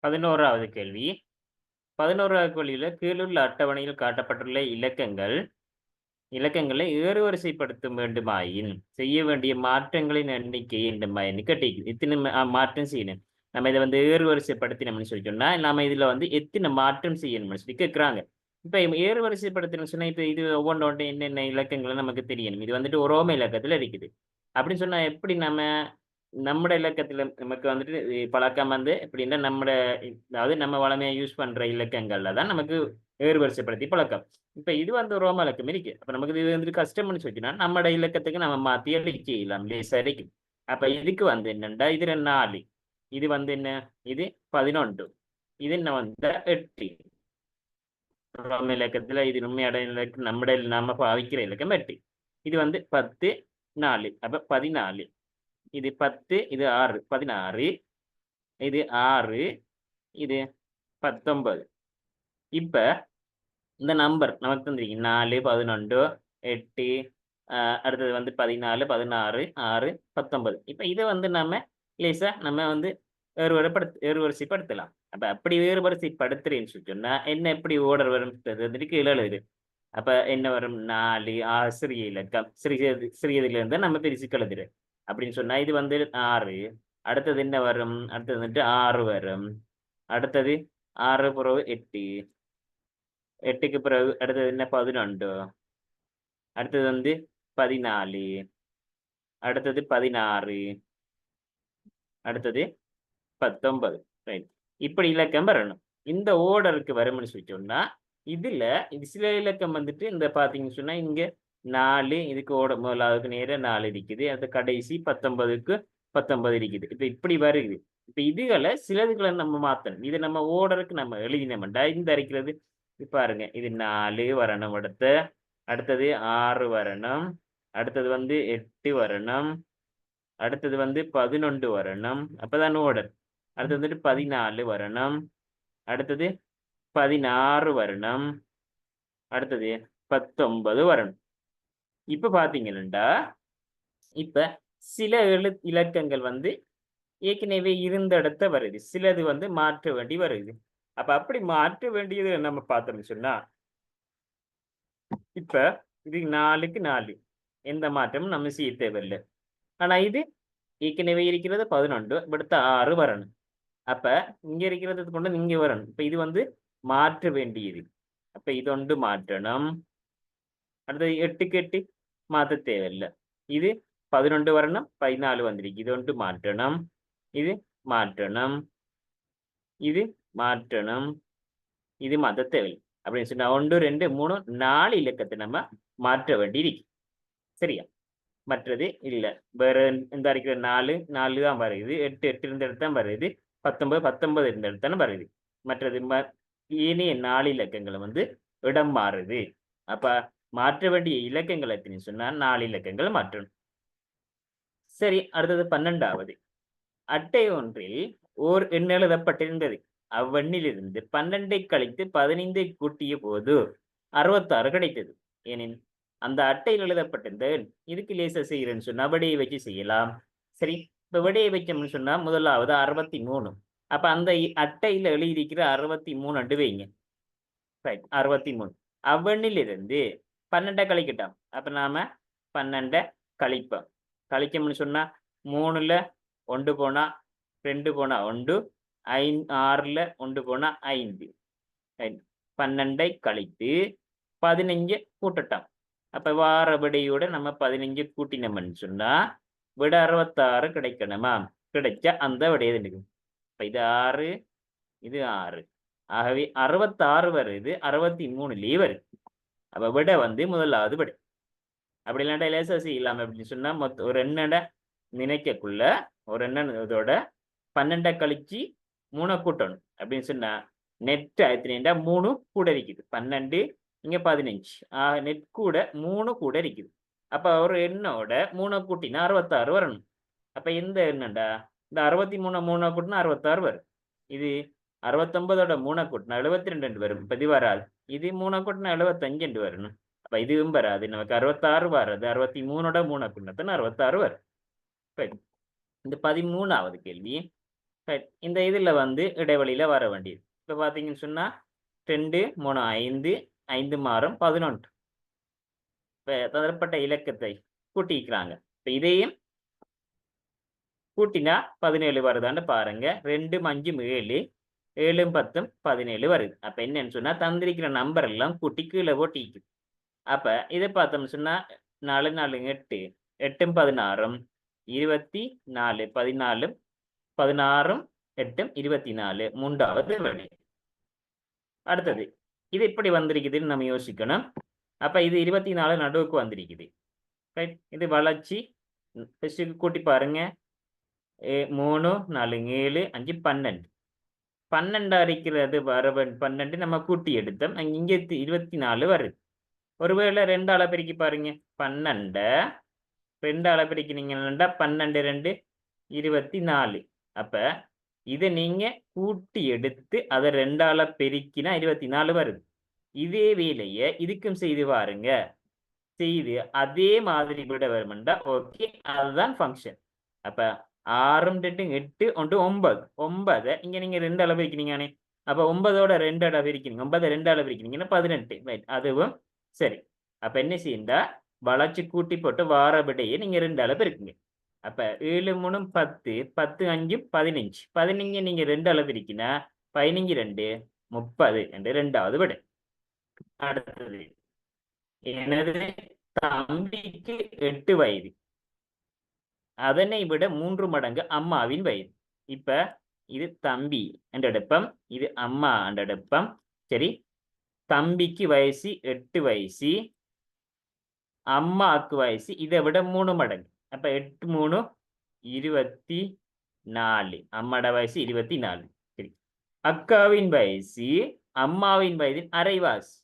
11வது கேள்வி. 11வது கேள்வியில கீழுள்ள அட்டவணையில் காட்டப்பட்டுள்ள இலக்கங்களை ஏறுவரிசைப்படுத்த வேண்டுமாயின் செய்ய வேண்டிய மாற்றங்களின் எண்ணிக்கை என்னமாயின்னு கேட்டிருக்கு. எத்தனை மாற்றம் செய்யணும்? நம்ம இதை வந்து ஏறுவரிசைப்படுத்தினோம்னு சொல்லி சொன்னா, நாம இதுல வந்து எத்தனை மாற்றம் செய்யணும்னு சொல்லி கேட்குறாங்க. இப்ப ஏறுவரிசைப்படுத்தணும்னு சொன்னா, இப்ப இது ஒவ்வொன்றோட என்னென்ன இலக்கங்கள் நமக்கு தெரியணும். இது வந்துட்டு ஒரு ஓமை இலக்கத்துல இருக்குது. அப்படின்னு சொன்னா எப்படி நம்மட இலக்கத்துல நமக்கு வந்துட்டு பழக்கம் வந்து எப்படின்னா, அதாவது நம்ம வழமையா யூஸ் பண்ற இலக்கங்கள்ல தான் நமக்கு ஏறுவரிசைப்படுத்தி பழக்கம். இப்ப இது வந்து ரோம இலக்கம் இருக்கு. அப்ப நமக்கு இது வந்துட்டு கஷ்டம்னு சொல்லிச்சுன்னா, நம்மட இலக்கத்துக்கு நம்ம மாத்தி எழுதி செய்யலாம் லேசா இருக்கும். அப்ப இதுக்கு வந்து என்னண்டா, இது 4. இது வந்து என்ன? இது 11. இது என்ன வந்து 8. ரோம இலக்கத்துல இது உண்மையான இலக்கம் நம்ம பாவிக்கிற இலக்கம் 8. இது வந்து 10, 4. அப்ப 14. இது 10, இது 6, 16. இது 6, இது 19. இப்ப இந்த நம்பர் நமக்கு தந்திருக்கு 4, 11, 8, அடுத்தது வந்து 14, 16, 6, 19. இப்ப இத வந்து லேசா நம்ம வந்து ஏறுவரிசைப்படுத்தலாம். அப்ப அப்படி ஏறுவரிசைப்படுத்துறேன்னு சொல்லி சொன்னா, என்ன எப்படி ஓர்டர் வரும்ன்றது வந்துட்டு கீழ எழுதுது. அப்ப என்ன வரும்? 4 சிறிய இலக்கம். சிறியதிலிருந்து நம்ம பெருசுக்கு எழுதுறோம். அப்படின்னு சொன்னா இது வந்து 6. அடுத்தது என்ன வரும்? அடுத்தது வந்துட்டு 6 வரும். அடுத்தது 6 பிறகு 8. 8க்கு பிறகு அடுத்தது என்ன? 11. அடுத்தது வந்து 14. அடுத்தது 16. அடுத்தது 19. ரைட். இப்படி இலக்கம் வரணும். இந்த ஓர்டருக்கு வரும்னு சொல்லி சொன்னா, இது சில இலக்கம் வந்துட்டு இந்த பார்த்தீங்கன்னு சொன்னா, இங்க 4 இதுக்கு முதலாவதுக்கு நேரா 4 இருக்குது. அடுத்து கடைசி 19க்கு 19 இருக்குது. இப்ப இப்படி வருது. இப்ப சிலதுகள நம்ம மாத்தணும். இத நம்ம ஓர்டருக்கு நம்ம எழுதினோம்டா, இந்த இருக்கிறது பாருங்க. இது 4 வரணும் அடுத்தது 6 வரணும். அடுத்தது வந்து 8 வரணும். அடுத்தது வந்து 11 வரணும். அப்பதான் ஓர்டர். அடுத்தது வந்துட்டு 14 வரணும். அடுத்தது 16 வரணும். அடுத்தது 19 வரணும். இப்ப பார்த்தீங்கன்னா, இப்ப சில இலக்கங்கள் வந்து ஏற்கனவே இருந்த இடத்த வருது. சிலது வந்து மாற்ற வேண்டி வருது. அப்ப அப்படி மாற்ற வேண்டியது நம்ம பார்த்தோம்னு சொன்னா, இப்ப இது 4க்கு 4. எந்த மாற்றமும் நம்ம செய்ய தேவையில்ல. ஆனா இது ஏற்கனவே இருக்கிறது 11. அடுத்து 6 வரணும். அப்ப இங்க இருக்கிறத கொண்டு இங்க வரணும். இப்ப இது வந்து மாற்ற வேண்டியது. அப்ப இதொண்டு மாற்றணும். அடுத்தது 8க்கு 8 மாத்த தேவையில்ல. இது 11 வரணும். 14 வந்திருக்கு. இதொண்டு மாற்றணும். இது மாற்றணும். இது மாற்றணும். இது மாத்த தேவையில்லை. அப்படின்னு சொன்னா 1, 2, 3, 4 இலக்கத்தை நம்ம மாற்ற வேண்டியிருக்கு. சரியா? மற்றது இல்ல. வேற இந்த இருக்கிற 4, 4 தான் வருது. 8, 8 இருந்த இடத்து தான் வருது. 19, 19 இருந்த இடத்து தானே வருது. மற்றது ஏனைய 4 இலக்கங்களும் வந்து இடம் மாறுது. அப்ப மாற்ற வேண்டிய இலக்கங்கள் எத்தனைன்னு சொன்னா 4 இலக்கங்கள் மாற்றணும். சரி, அடுத்தது 12வது. அட்டை ஒன்றில் ஓர் எண் எழுதப்பட்டிருந்தது. அவ்வெண்ணிலிருந்து 12ஐ கழித்து 15ஐ கூட்டிய போது 66 கிடைத்தது. எனின் அந்த அட்டையில் எழுதப்பட்டிருந்த எண். இதுக்கு லேசா செய்யறேன்னு சொன்னா விடையை வச்சு செய்யலாம். சரி, இப்ப விடையை வச்சோம்னு சொன்னா முதலாவது 63. அப்ப அந்த அட்டையில எழுதியிருக்கிற 63 அண்டு வைங்க. ரைட், 63. அவ்வெண்ணிலிருந்து 12 கழிக்கட்டும். அப்ப நாம 12 கழிப்போம். கழிக்கணும்னு சொன்னா 3ல 1 போனா 2 போனா 1, 6ல 1 போனா 5. ரைட். 12ஐ கழித்து 15 கூட்டட்டும். அப்ப வார விடையோட நம்ம 15 கூட்டினோம்னு சொன்னா விட 66 கிடைக்கணுமா? கிடைச்சா அந்த விடையை எடுக்கும். இப்ப இது 6, இது 6. ஆகவே 66 வருது. 63லயே வருது. அப்ப விட வந்து முதலாவது விடை. அப்படி இல்லாட்டா லேசா செய்யலாம் அப்படின்னு சொன்னா ஒரு எண்ணட நினைக்கக்குள்ள ஒரு எண்ண இதோட 12 கழிச்சு 3 கூட்டணும். அப்படின்னு சொன்னா நெட் எத்தனைண்டா 3 கூட இருக்குது. 12 இங்க 15. நெட் கூட 3 கூட இருக்குது. அப்ப ஒரு எண்ணோட 3 கூட்டினா 66 வரணும். அப்ப எந்த எண்ணண்டா? இந்த 63 3 கூட்டினா 66 வரும். இது 69ஓட 3 கூட்டினா 72 வரும். இப்ப இது வராது. இது 3 கூட்டினா 75 வரணும். அப்ப இதுவும் வராது. நமக்கு 66 வராது. 63ஓட 3 கூட்டினா 66 வரும். இந்த 13வது கேள்வி. ரைட். இந்த இதுல வந்து இடைவெளியில வர வேண்டியது. இப்ப பார்த்தீங்கன்னு சொன்னா 2, 3, 5, 5 மாறும் 11. இப்ப தரப்பட்ட இலக்கத்தை கூட்டிக்கிறாங்க. இப்ப இதையும் கூட்டினா 17 வருதான்னு பாருங்க. 2, 5, 7, 7, 10, 17 வருது. அப்ப என்னன்னு சொன்னா தந்திருக்கிற நம்பர் எல்லாம் கூட்டி கீழே போட்டிக்குது. அப்ப இதை பார்த்தோம்னு சொன்னா 4, 4, 8, 8, 16, 24, 14, 16, 8, 24 மூன்றாவது விடை. அடுத்தது இது எப்படி வந்திருக்குதுன்னு நம்ம யோசிக்கணும். அப்ப இது 24 நடுவுக்கு வந்திருக்குது. ரைட். இது வளர்ச்சி ஃபர்ஸ்ட்டுக்கு கூட்டி பாருங்க. 3, 4, 7, 5, 12. 12 இருக்கிறது வர 12 நம்ம கூட்டி எடுத்தோம். இங்கே 24 வருது. ஒருவேளை 2ஆல பெருக்கி பாருங்க. 12 2ஆல பெருக்கினீங்கன்னா 12, 2, 24. அப்ப இதை நீங்க கூட்டி எடுத்து அதை 2ஆல பெருக்கினா 24 வருது. இதே வேலையை இதுக்கும் செய்து பாருங்க. செய்து அதே மாதிரி விட வரும்டா ஓகே, அதுதான் ஃபங்க்ஷன். அப்ப 6, 2, 8, 1, 9. 9 இங்க நீங்க 2ஆல பெருக்கினீங்கனே. அப்ப 9ஓட 2ஆல பெருக்கினீங்க. 9 2ஆல பெருக்கினீங்கன்னா 18. ரைட். அதுவும் சரி. அப்ப என்ன செய்யுண்டா வளைச்சு கூட்டி போட்டு வார விடையை நீங்க 2ஆல பெருக்குங்க. அப்ப 7, 3, 10, 10, 5, 15. 15 நீங்க 2ஆல பெருக்கினா 15, 2, 30 என்று 2வது விடை. அடுத்தது எனது தம்பிக்கு 8 வயது. அதனை விட 3 மடங்கு அம்மாவின் வயது. இப்ப இது தம்பி என்ற எடுப்பம், இது அம்மா என்ற எடுப்பம். சரி, தம்பிக்கு வயசு 8 வயசு, அம்மாவுக்கு வயசு இதை விட 3 மடங்கு. அப்ப 8, 3, 24. அம்மாட வயசு 24. சரி, அக்காவின் வயசு அம்மாவின் வயதின் அரைவாசி.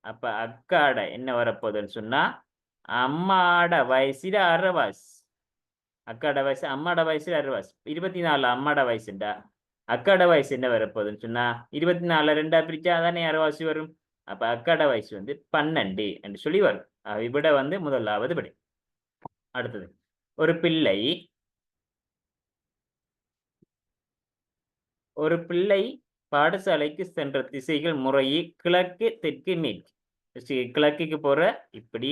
அப்ப அக்காட என்ன வரப்போகுதுன்னு சொன்னா அம்மாட வயசுல அரைவாசி. அக்காட வயசு அம்மாட வயசுல அரைவாசி. 24 அம்மாட வயசுண்டா அக்காட வயசு என்ன வரப்போகுதுன்னு சொன்னா 24 2ஆ பிரிச்சா தானே அரைவாசி வரும். அப்ப அக்காட வயசு வந்து 12 என்று சொல்லி வரும். விட வந்து முதலாவது விடை. அடுத்தது ஒரு பிள்ளை பாடசாலைக்கு சென்ற திசைகள் முறையே கிழக்கு, தெற்கு, மேற்கு. கிழக்குக்கு போற இப்படி,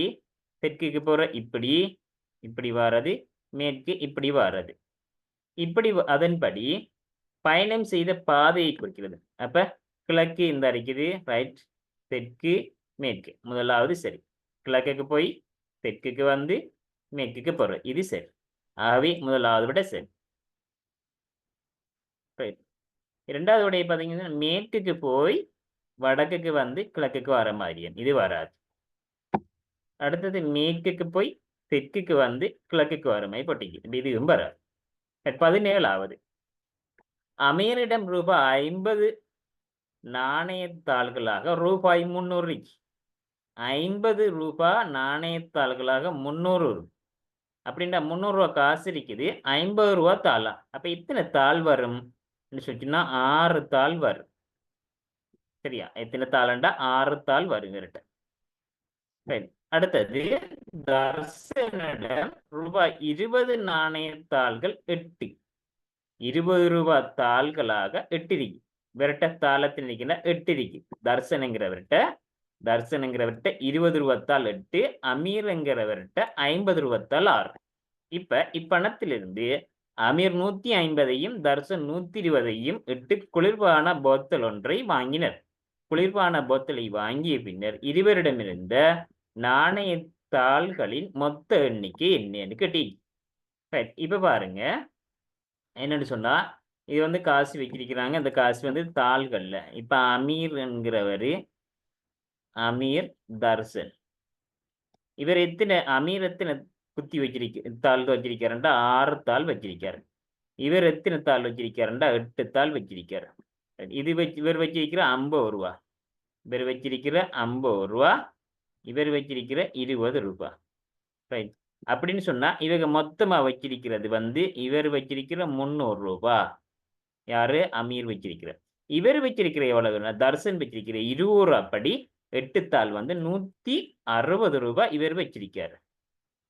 தெற்குக்கு போற இப்படி, இப்படி வாரது, மேற்கு இப்படி வாரது. இப்படி அதன்படி பயணம் செய்த பாதையை குறிக்கிறது. அப்ப கிழக்கு இந்த இருக்குது, ரைட், தெற்கு, மேற்கு. முதலாவது சரி. கிழக்குக்கு போய் தெற்குக்கு வந்து மேற்குக்கு போற இது சரி. ஆகவே முதலாவது விட சரி. ரைட். இரண்டாவது விடைய பார்த்தீங்கன்னா மேற்குக்கு போய் வடக்குக்கு வந்து கிழக்குக்கு வர மாதிரியும் இது வராது. அடுத்தது மேற்குக்கு போய் தெற்குக்கு வந்து கிழக்குக்கு வர மாதிரி போட்டிக்கு இதுவும் வராது. 17வது அமீரிடம் ரூபாய் 50 நாணயத்தாள்களாக ரூபாய் 300. 50 ரூபாய் நாணயத்தாள்களாக 300. அப்படின்னா 300 ரூபா காசு இருக்குது, 50 ரூபா தாளா. அப்ப இத்தனை தாள் வரும் சொல்லிச்சுன்னா 6 தாள் வரும். சரியா? எத்தனை தாளண்டா 6 தாள் வரும் இவர்கிட்ட. சரி. அடுத்தது தர்சனிடம் ரூபாய் 20 நாணயத்தாள்கள் 8. 20 ரூபாய் தாள்களாக 8 இருக்கு. இவர்கிட்ட தாளத்தில் நிற்கிற 8 இருக்கு. தர்சனங்கிறவர்கிட்ட 20 ரூபாத்தாள் 8, அமீர்ங்கிறவர்கிட்ட 50 ரூபாத்தாள் 6. இப்ப இப்பணத்திலிருந்து அமீர் 150ஐயும் தர்சன் 120ஐயும் 8 குளிர்பான போத்தல் ஒன்றை வாங்கினர். குளிர்பான போத்தலை வாங்கிய பின்னர் இருவரிடமிருந்த நாணயத்தாள்களின் மொத்த எண்ணிக்கை என்னன்னு கேட்டி. இப்ப பாருங்க என்னன்னு சொன்னா இது வந்து காசு வச்சிருக்கிறாங்க. இந்த காசு வந்து தாள்கள்ல. இப்ப அமீர்ங்கிறவரு அமீர், தர்சன் இவர் அமீர் எத்தனை குத்தி தாள் வச்சிருக்காருண்டா 6 தாள் வச்சிருக்காரு. இவர் எத்தனை தாள் வச்சிருக்காருண்டா 8 தாள் வச்சிருக்காரு. இவர் வச்சிருக்கிற 50 ரூபா, இவர் வச்சிருக்கிற 50 ரூபா, இவர் வச்சிருக்கிற 20 ரூபா. ரைட். அப்படின்னு சொன்னா இவங்க மொத்தமா வச்சிருக்கிறது வந்து இவர் வச்சிருக்கிற 300 ரூபா. யாரு? அமீர் வச்சிருக்கிற. இவர் வச்சிருக்கிற எவ்வளவு? தர்சன் வச்சிருக்கிற 20 ரூபா படி 8 தாள் வந்து 160 ரூபாய் இவர் வச்சிருக்காரு.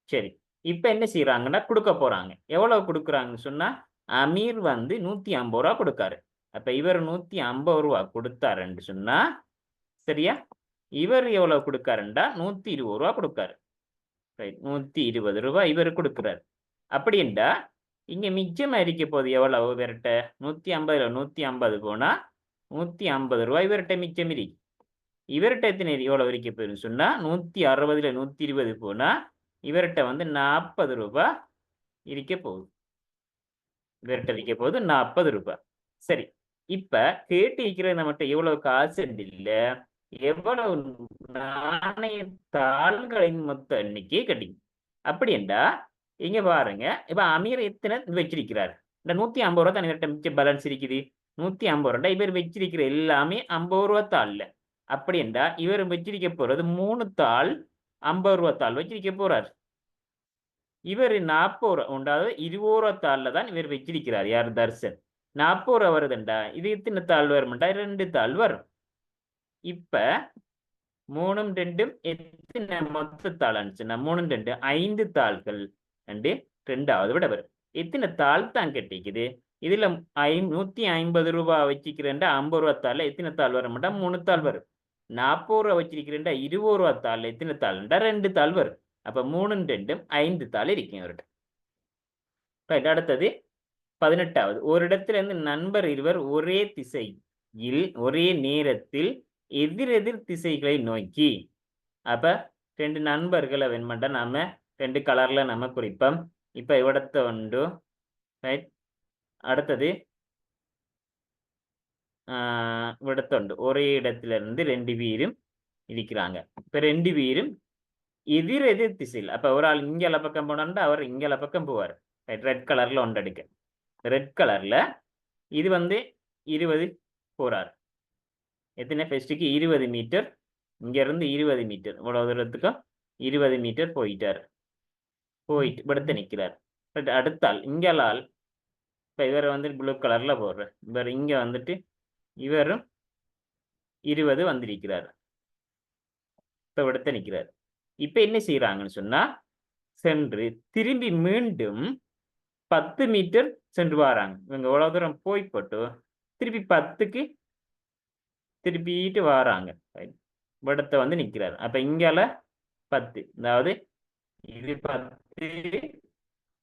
சரி, இப்ப என்ன செய்யறாங்கன்னா கொடுக்க போறாங்க. எவ்வளவு கொடுக்குறாங்கன்னு சொன்னா அமீர் வந்து 150 ரூபா கொடுக்காரு. அப்ப இவர் 150 ரூபா கொடுத்தாருன்னு சொன்னா சரியா, இவர் எவ்வளவு கொடுக்காருண்டா 120 ரூபா கொடுக்காரு. ரைட், 120 ரூபாய் இவர் கொடுக்குறாரு. அப்படின்டா இங்க மிச்சமா இருக்க போது எவ்வளவு இவர்கிட்ட? 150ல 150 போனா 150 ரூபாய் இவர்கிட்ட மிச்சம் இருக்கு. இவர்கிட்ட எத்தனை எவ்வளவு இருக்க போகுதுன்னு சொன்னா 160ல 120 போனா இவர்கிட்ட வந்து 40 ரூபாய் இருக்க போகுது. இவர்கிட்ட இருக்க போகுது 40 ரூபாய். சரி, இப்ப கேட்டு இருக்கிறது நம்மகிட்ட எவ்வளவு காசு இல்ல, எவ்வளவு நாணய தாள்களின் மொத்த எண்ணிக்கை கிடைக்கும். அப்படி என்றா இங்க பாருங்க, இப்ப அமீர் எத்தனை வச்சிருக்கிறார்? இந்த 150 ரூபா தான் இவர்கிட்ட மிச்ச பேலன்ஸ் இருக்குது. 150 ரூபா இவர் வச்சிருக்கிற எல்லாமே 50 ரூபா தாள்ல. அப்படி என்றா இவர் வச்சிருக்க போறது 3 தாள் 50 ரூபா தாள் வச்சிருக்க போறார். இவர் 40 ரூபா உண்டாவது 20 ரூபா தாள்ல தான் இவர் வச்சிருக்கிறார். யார்? தர்சன். 40 ரூபா வருதுண்டா, இது எத்தனை தாள் வரும்டா? 2 தாள் வரும். இப்ப 3ம் 2ம் எத்தனை மொத்த தாள் அனுச்சுன்னா 3ம் 2 5 தாள்கள் அண்டு 2வது விட வரும். எத்தனை தாள் தான் கட்டிக்குது? இதுல 150 ரூபாய் வச்சுக்கிறேன்டா 50 ரூபா தாள்ல எத்தனை தாள் வரும்டா? 3 தாள் வரும். 40 ரூபா வச்சிருக்கிறேன்டா 20 ரூபா தாள்ல எத்தனை தாள்டா? 2 தாள் வரும். அப்ப 3ம் 2ம் 5 தாள் இருக்கும் அவர்கிட்ட. அடுத்தது 18வது, ஒரு இடத்துல இருந்து நண்பர் இருவர் ஒரே திசையில் ஒரே நேரத்தில் எதிரெதிர் திசைகளை நோக்கி. அப்ப 2 நண்பர்களை வெண்மண்ட நாம 2 கலர்ல நம்ம குறிப்போம். இப்ப இவடத்த உண்டு. ரைட், அடுத்தது இவடத்துண்டு. ஒரே இடத்துல இருந்து 2 பேரும் இருக்கிறாங்க. இப்ப 2 பேரும் எதிரெதிர் திசையில். அப்ப ஒரு ஆள் இங்கல பக்கம் போனாண்டா அவர் இங்கல பக்கம் போவார். ரெட் கலர்ல ஒன்று எடுக்க. ரெட் கலர்ல இது வந்து 20 போறார். எத்தனை? ஃபர்ஸ்ட்டுக்கு 20 மீட்டர், இங்க இருந்து 20 மீட்டர், இவ்வளவு தூரத்துக்கும் 20 மீட்டர் போயிட்டார். போயிட்டு படுத்து நிற்கிறார். பட் அடுத்த ஆள் இங்கலால் இப்போ இவர் வந்து ப்ளூ கலர்ல போடுற இவர் இங்க வந்துட்டு இவரும் 20 வந்திருக்கிறார். இப்போ படுத்து நிற்கிறார். இப்போ என்ன செய்யறாங்கன்னு சொன்னா சென்று திரும்பி மீண்டும் 10 மீட்டர் சென்று வராங்க. இவங்க எவ்வளவு தூரம் போய்பட்டு திருப்பி 10க்கு திருப்பிட்டு வராங்க. படத்த வந்து நிற்கிறார். அப்ப இங்கால 10, அதாவது இது 10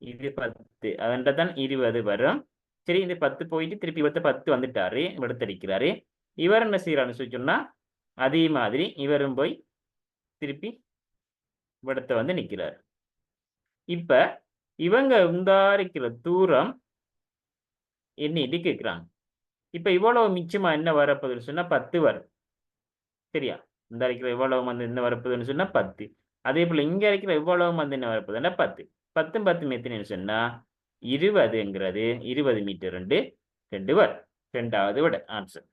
இது 10, அதன்தான் 20 வரும். சரி, இந்த 10 போயிட்டு திருப்பி 10 வந்துட்டாரு, படுத்தடிக்கிறாரு. இவர் என்ன செய்யறாருன்னு சொன்னா அதே மாதிரி இவரும் போய் திருப்பி படத்த வந்து நிற்கிறார். இப்ப இவங்க உந்தாரிக்கிற தூரம் என்ன கேட்கிறாங்க. இப்ப இவ்வளவு மிச்சமா என்ன வரப்போகுதுன்னு சொன்னா 10 வரும். சரியா, இந்த அரைக்கிற இவ்வளவு வந்து என்ன வரப்போகுதுன்னு சொன்னா 10. அதே போல இங்க அரைக்கிற இவ்வளவு வந்து என்ன வரப்போகுதுன்னா 10. 10 10 எத்தனைன்னு சொன்னா 20ங்கிறது 20 மீட்டர் 2 வரும். 2வது விட ஆன்சர்.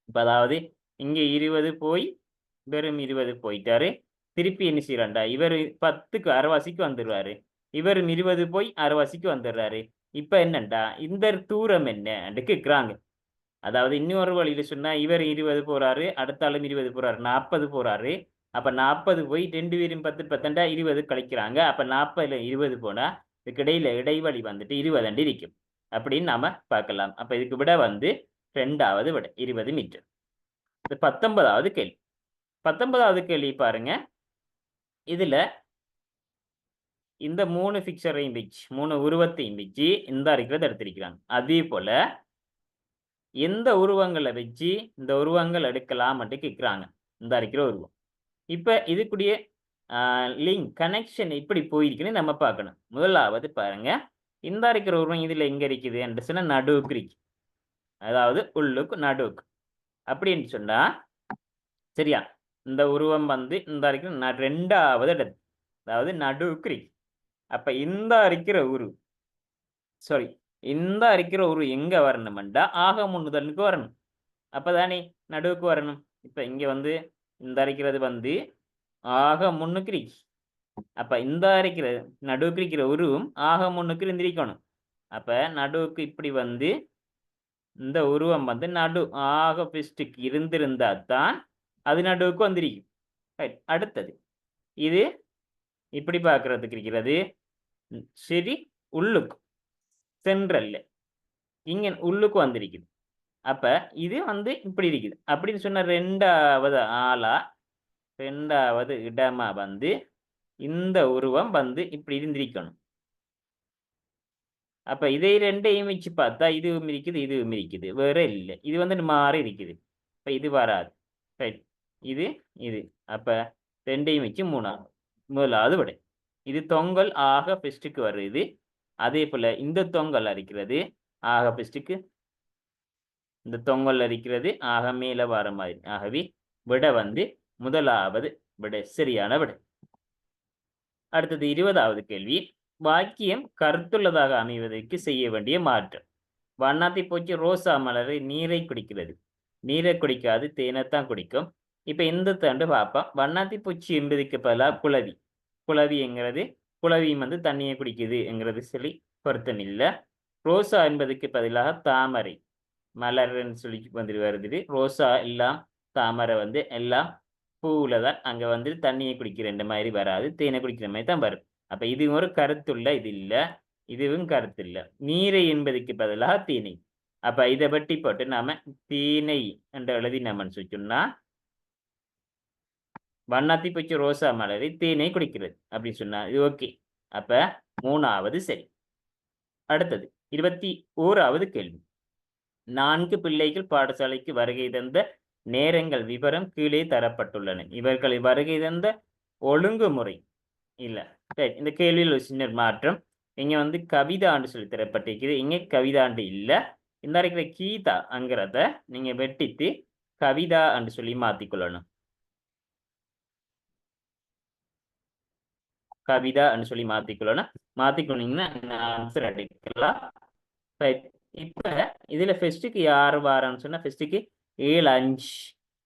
இப்ப அதாவது இங்க 20 போய் வெறும் 20 போயிட்டாரு. திருப்பி என்ன செய்யறாண்டா இவர் 10க்கு அரைவாசிக்கு வந்துடுவாரு. இவரும் 20 போய் அரைவாசிக்கு வந்துடுறாரு. இப்ப என்னண்டா இந்த தூரம் என்ன கேட்கிறாங்க. அதாவது இன்னொரு வழியில சொன்னா இவர் 20 போறாரு, அடுத்த ஆளும் 20 போறாரு, 40 போறாரு. அப்ப 40 போய் 2 பேரும் 10 10 20 கழிக்கிறாங்க. அப்ப 40ல 20 போனா இதுக்கு இடையில இடைவெளி வந்துட்டு 20 இருக்கும் அப்படின்னு நாம பார்க்கலாம். அப்ப இதுக்கு விட வந்து 2வது விட 20 மீட்டர். 19வது கேள்வி. 19வது கேள்வி பாருங்க. இதுல இந்த 3 பிக்சரையும் வச்சு 3 உருவத்தையும் வச்சு இந்த இருக்கிறத எடுத்திருக்கிறாங்க. அதே போல எந்த உருவங்களை வச்சு இந்த உருவங்கள் எடுக்கலாம் மட்டும் கேட்குறாங்க. இந்த இருக்கிற உருவம். இப்ப இதுக்குரிய லிங்க் கனெக்ஷன் எப்படி போயிருக்குன்னு நம்ம பார்க்கணும். முதலாவது பாருங்க, இந்த இருக்கிற உருவம் இதுல எங்க இருக்குது என்று சொன்னா நடுவுக்கு இருக்கு. அதாவது உள்ளுக்கு நடுவுக்கு அப்படின்னு சொன்னா சரியா, இந்த உருவம் வந்து இந்த இருக்கிற 2வது இடத்து, அதாவது நடுவுக்கு இருக்கு. அப்ப இந்த இருக்கிற உருவம் சாரி இந்த இருக்கிற ஒரு எங்க வரணும்டா ஆக முன்னுதலுக்கு வரணும். அப்பதானே நடுவுக்கு வரணும். இப்ப இங்க வந்து இந்த அரைக்கிறது வந்து ஆக முன்னுக்கு இருக்கு. அப்ப இந்த அரைக்கிற நடுவுக்கு இருக்கிற உருவம் ஆக முன்னுக்கு இருந்திருக்கணும். அப்ப நடுவுக்கு இப்படி வந்து இந்த உருவம் வந்து நடு ஆக பிஸ்டுக்கு இருந்திருந்தா தான் அது நடுவுக்கு வந்திருக்கும். ரைட், அடுத்தது இது இப்படி பார்க்கறதுக்கு இருக்கிறது சரி உள்ளுக்கு சென்ட்ரல்ல. இங்க உள்ளுக்கு வந்திருக்குது. அப்ப இது வந்து இப்படி இருக்குது அப்படின்னு சொன்ன ரெண்டாவது ஆளா ரெண்டாவது இடமா வந்து இந்த உருவம் வந்து இப்படி இருந்திருக்கணும். அப்ப இதை ரெண்டையும் வச்சு பார்த்தா இதுவும் இருக்குது இதுவும் இருக்குது, வேற இல்லை. இது வந்து மாறி இருக்குது. இப்ப இது வராது. ரைட். இது இது அப்ப ரெண்டையும் வச்சு மூணாவது முதலாவது விடை. இது தொங்கல் ஆக பெஸ்ட்டுக்கு வருது. அதே போல இந்த தொங்கல் அரிக்கிறது ஆக பெஸ்ட்டுக்கு, இந்த தொங்கல் அரிக்கிறது ஆக மேல வர மாதிரி. ஆகவே விடை வந்து முதலாவது விடை சரியான விடை. அடுத்தது 20வது கேள்வி. வாக்கியம் கருத்துள்ளதாக அமைவதற்கு செய்ய வேண்டிய மாற்றம். வண்ணாத்தி பூச்சி ரோசா மலரை நீரை குடிக்கிறது. நீரை குடிக்காது, தேனைத்தான் குடிக்கும். இப்ப இந்த தண்டு பார்ப்போம். வண்ணாத்தி பூச்சி என்பதுக்கு பதிலாக குளவி. குளவிங்கிறது குளவியும் வந்து தண்ணியை குடிக்குதுங்கிறது சொல்லி பொருத்தம் இல்லை. ரோசா என்பதுக்கு பதிலாக தாமரை மலர்ன்னு சொல்லி வந்துட்டு வருது. ரோசா எல்லாம் தாமரை வந்து எல்லாம் பூவில் தான் அங்கே வந்து தண்ணியை குடிக்கிற இந்த மாதிரி வராது, தேனை குடிக்கிற மாதிரி தான் வரும். அப்போ இது ஒரு கருத்துள்ள இது இல்லை, இதுவும் கருத்து இல்லை. நீரை என்பதுக்கு பதிலாக தேனை. அப்போ இதை வெட்டி போட்டு நாம தேனை என்ற எழுதி நம்ம சொன்னா வண்ணாத்தி பூச்சி ரோசா மலரை தேனை குடிக்கிறது அப்படின்னு சொன்னா இது ஓகே. அப்ப மூணாவது சரி. அடுத்தது 21வது கேள்வி. 4 பிள்ளைகள் பாடசாலைக்கு வருகை தந்த நேரங்கள் விவரம் கீழே தரப்பட்டுள்ளன. இவர்கள் வருகை தந்த ஒழுங்குமுறை இல்ல. சரி, இந்த கேள்வியில் ஒரு சின்ன மாற்றம். இங்க வந்து கவிதாண்டு சொல்லி தரப்பட்டிருக்குது, இங்க கவிதாண்டு இல்ல. இந்த இருக்கிற கீதா அங்கிறத நீங்க வெட்டிட்டு கவிதா என்று சொல்லி மாத்திக்கொள்ளணும். கவிதா என்று சொல்லி மாத்திக்கொள்ளணும். மாத்திக்கொண்டீங்கன்னா ஆன்சர் அடிக்கலாம். ரைட். இப்ப இதுல ஃபெஸ்ட்டுக்கு யார் வாரான்னு சொன்னா ஃபெஸ்ட்டுக்கு 7-5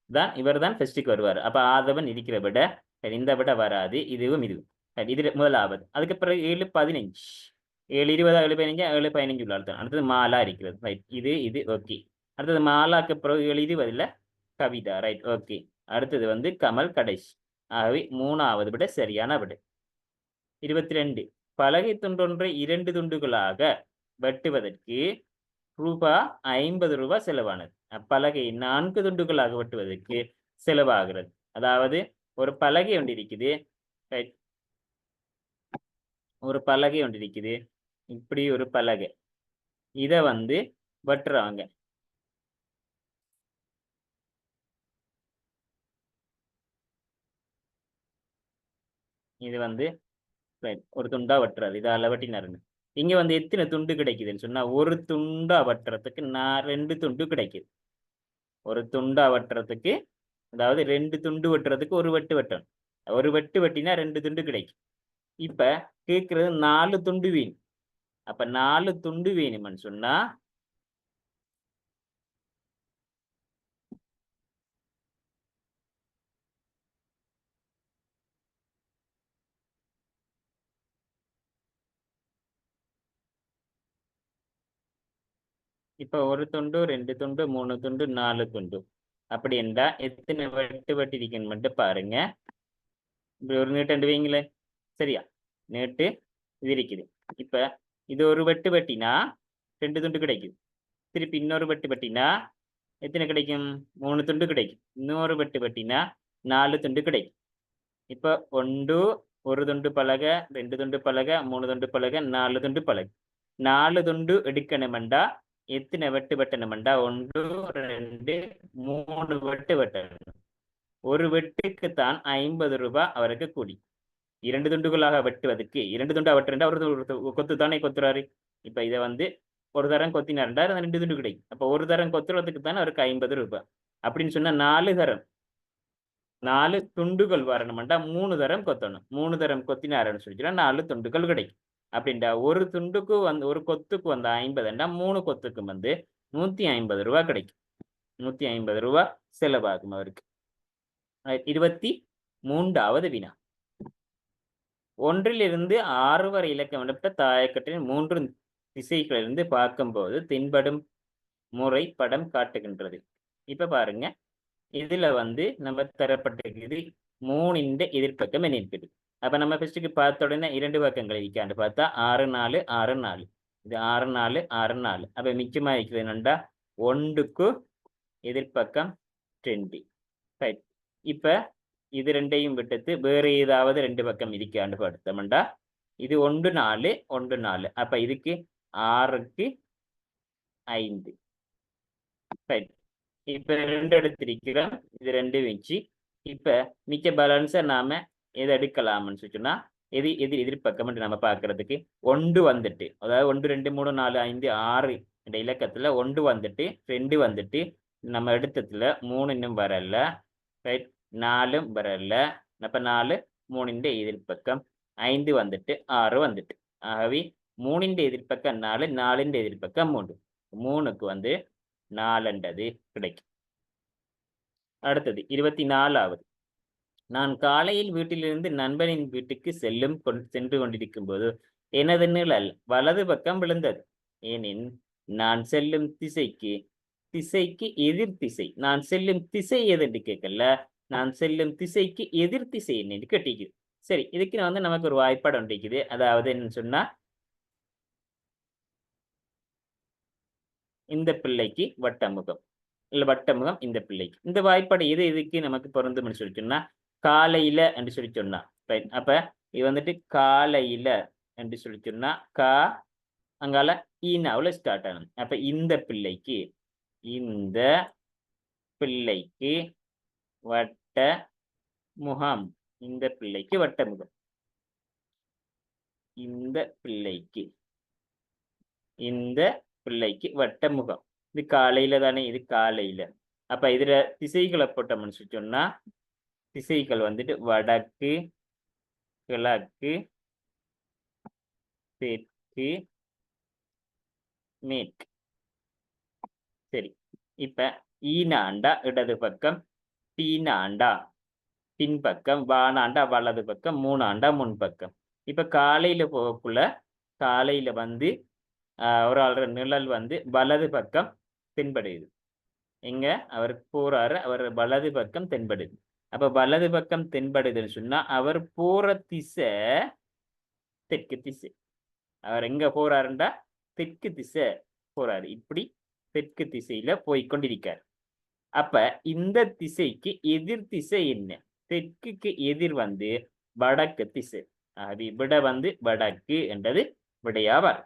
தான். இவர் தான் ஃபெஸ்ட்டுக்கு வருவார். அப்ப ஆதவன் இருக்கிற விட இந்த விட வராது, இதுவும் இதுவும். இதுல முதலாவது. அதுக்கு பிறகு 7-15 7-20 7-15 7-15 உள்ள அர்த்தம். அடுத்தது மாலா இருக்கிறது. ரைட். இது இது ஓகே. அடுத்தது மாலாக்கு பிறகு 7-20 கவிதா. Right okay. அடுத்தது வந்து கமல் கடைசி. ஆகவே மூணாவது விட சரியான விட. 22 பலகை துண்டொன்றை 2 துண்டுகளாக வெட்டுவதற்கு ரூபாய் 50 செலவானது. அப்பலகை 4 துண்டுகளாக வெட்டுவதற்கு செலவாகிறது. அதாவது ஒரு பலகை ஒன்று இருக்குது. ஒரு பலகை ஒன்று இருக்குது, இப்படி ஒரு பலகை. இத வந்து வெட்டுறாங்க. இது வந்து ஒரு துண்டா வெட்டுறாரு. இதால வெட்டினாருன்னு இங்க வந்து எத்தனை துண்டு கிடைக்குதுன்னு சொன்னா ஒரு துண்டா வெட்டுறதுக்கு 2 துண்டு கிடைக்குது. ஒரு துண்டா வெட்டுறதுக்கு, அதாவது 2 துண்டு வெட்டுறதுக்கு ஒரு வெட்டு வெட்டணும். ஒரு வெட்டு வெட்டினா 2 துண்டு கிடைக்கும். இப்ப கேட்கறது 4 துண்டு வேணும். அப்ப 4 துண்டு வேணும்னு சொன்னா இப்ப ஒரு துண்டு 2 துண்டு 3 துண்டு 4 துண்டு அப்படி என்றா எத்தனை வெட்டு வெட்டிருக்குன்னு மட்டும் பாருங்க. இப்படி ஒரு நீட்டு வைங்களே. சரியா? நீட்டு இது இருக்குது. இப்ப இது ஒரு வெட்டு வெட்டினா 2 துண்டு கிடைக்குது. திருப்பி இன்னொரு வெட்டு வெட்டினா எத்தனை கிடைக்கும்? 3 துண்டு கிடைக்கும். இன்னொரு வெட்டு வெட்டினா 4 துண்டு கிடைக்கும். இப்ப ஒரு துண்டு பலகை, 2 துண்டு பலகை, 3 துண்டு பலகை, 4 துண்டு பலகை. 4 துண்டு எடுக்கணுமெண்டா எத்தனை வெட்டு வெட்டணுமெண்டா 1 2 3 வெட்டு வெட்டணும். ஒரு வெட்டுக்கு தான் 50 ரூபாய் அவருக்கு கூலி. 2 துண்டுகளாக வெட்டுவதற்கு 2 துண்டா வெட்டுறா ஒரு கொத்து தானே கொத்துறாரு. இப்ப இதை வந்து ஒரு தரம் கொத்தினாருண்டா 2 துண்டு கிடைக்கும். அப்ப ஒரு தரம் கொத்துறதுக்கு தானே அவருக்கு 50 ரூபாய். அப்படின்னு சொன்னா 4 தரம் 4 துண்டுகள் வரணும்டா 3 தரம் கொத்தணும். 3 தரம் கொத்தினாருன்னு சொல்லிச்சுன்னா 4 துண்டுகள் கிடைக்கும். அப்படின்டா ஒரு துண்டுக்கு வந்து ஒரு கொத்துக்கு வந்து 50 3 கொத்துக்கு வந்து 150 ரூபாய் கிடைக்கும். 150 ரூபாய் செலவாகும் அவருக்கு. 23வது வினா. 1லிருந்து 6 வரை இலக்கமிடப்பட்ட தாயக்கட்டின் 3 திசைகளிலிருந்து பார்க்கும்போது தென்படும் முறை படம் காட்டுகின்றது. இப்ப பாருங்க, இதுல வந்து நம்ம தரப்பட்டிருக்குது 3 எதிர்ப்பக்கம் என்ன இருக்குது. அப்ப நம்ம ஃபர்ஸ்ட்டுக்கு பார்த்த உடனே 2 பக்கங்கள் இருக்காண்டு பார்த்தா 6 4 6 4. இது 6 4 6 4. அப்ப மிச்சமா இருக்கிறது என்னண்டா 1க்கு எதிர்பக்கம் 2. ரைட். இப்ப இது ரெண்டையும் விட்டுட்டு வேற ஏதாவது 2 பக்கம் இருக்கான்னு பார்த்தோம்டா இது 1 4 1 4. அப்ப இதுக்கு 6க்கு 5. ரைட். இப்ப 2 எடுத்திருக்கிறோம். இது 2 வச்சு இப்ப மிச்ச பேலன்ஸை நாம எதை எடுக்கலாம்னு சொன்னா எதிர்பக்கம் நம்ம பார்க்கறதுக்கு 1 வந்துட்டு அதாவது 1 2 3 4 5 6 இந்த இலக்கத்துல 1 வந்துட்டு 2 வந்துட்டு நம்ம எடுத்ததுல 3 இன்னும் வரல. ரைட். 4 வரல. அப்ப 4 3 எதிர்பக்கம் 5 வந்துட்டு 6 வந்துட்டு. ஆகவே 3 எதிர்பக்கம் 4 4 எதிர்பக்கம் 3 3க்கு வந்து 4 கிடைக்கும். அடுத்தது 24வது. நான் காலையில் வீட்டிலிருந்து நண்பனின் வீட்டுக்கு சென்று கொண்டிருக்கும் போது எனது நிழல் வலது பக்கம் விழுந்தது. ஏனென் நான் செல்லும் திசைக்கு எதிர் திசை. நான் செல்லும் திசை எதுன்னு கேட்கல, நான் செல்லும் திசைக்கு எதிர் திசை என்னன்னு கேட்டிக்குது. சரி, இதுக்கு வந்து நமக்கு ஒரு வாய்ப்பாடு ஒன்றிக்குது. அதாவது என்னன்னு சொன்னா இந்த பிள்ளைக்கு வட்டமுகம் இல்ல வட்டமுகம் இந்த பிள்ளைக்கு. இந்த வாய்ப்பாடு இதுக்கு நமக்கு பொருந்தும்னு சொல்லி சொன்னா காலையில என்று சொல்லி சொன்னா. ரைட். அப்ப இது வந்துட்டு காலையில என்று சொல்லி சொன்னா அங்கால ஈனாவுல ஸ்டார்ட் ஆகணும். அப்ப இந்த பிள்ளைக்கு வட்ட முகம். இந்த பிள்ளைக்கு வட்டமுகம். இந்த பிள்ளைக்கு வட்டமுகம். இது காலையில தானே, இது காலையில. அப்ப இதுல திசைகளை போட்டோம்னு சொல்லி சொன்னா திசைகள் வந்துட்டு வடக்கு, கிழக்கு, தெற்கு, மேற்கு. சரி. இப்ப ஈனாண்டா இடது பக்கம், பீனாண்டா பின்பக்கம், வானாண்டா வலது பக்கம், மூணாண்டா முன்பக்கம். இப்ப காலையில போகக்குள்ள காலையில வந்து ஒரு ஆள் நிழல் வந்து வலது பக்கம் தென்படுது. எங்க அவர் போறாரு, அவர் வலது பக்கம் தென்படுது. அப்ப வலது பக்கம் தென்படுதுன்னு சொன்னா அவர் போற திசை தெற்கு திசை. அவர் எங்க போறாருண்டா தெற்கு திசை போறாரு. இப்படி தெற்கு திசையில போய்கொண்டிருக்கார். அப்ப இந்த திசைக்கு எதிர் திசை என்ன? தெற்குக்கு எதிர் வந்து வடக்கு திசை. அது விட வந்து வடக்கு என்றது விடையாவார்.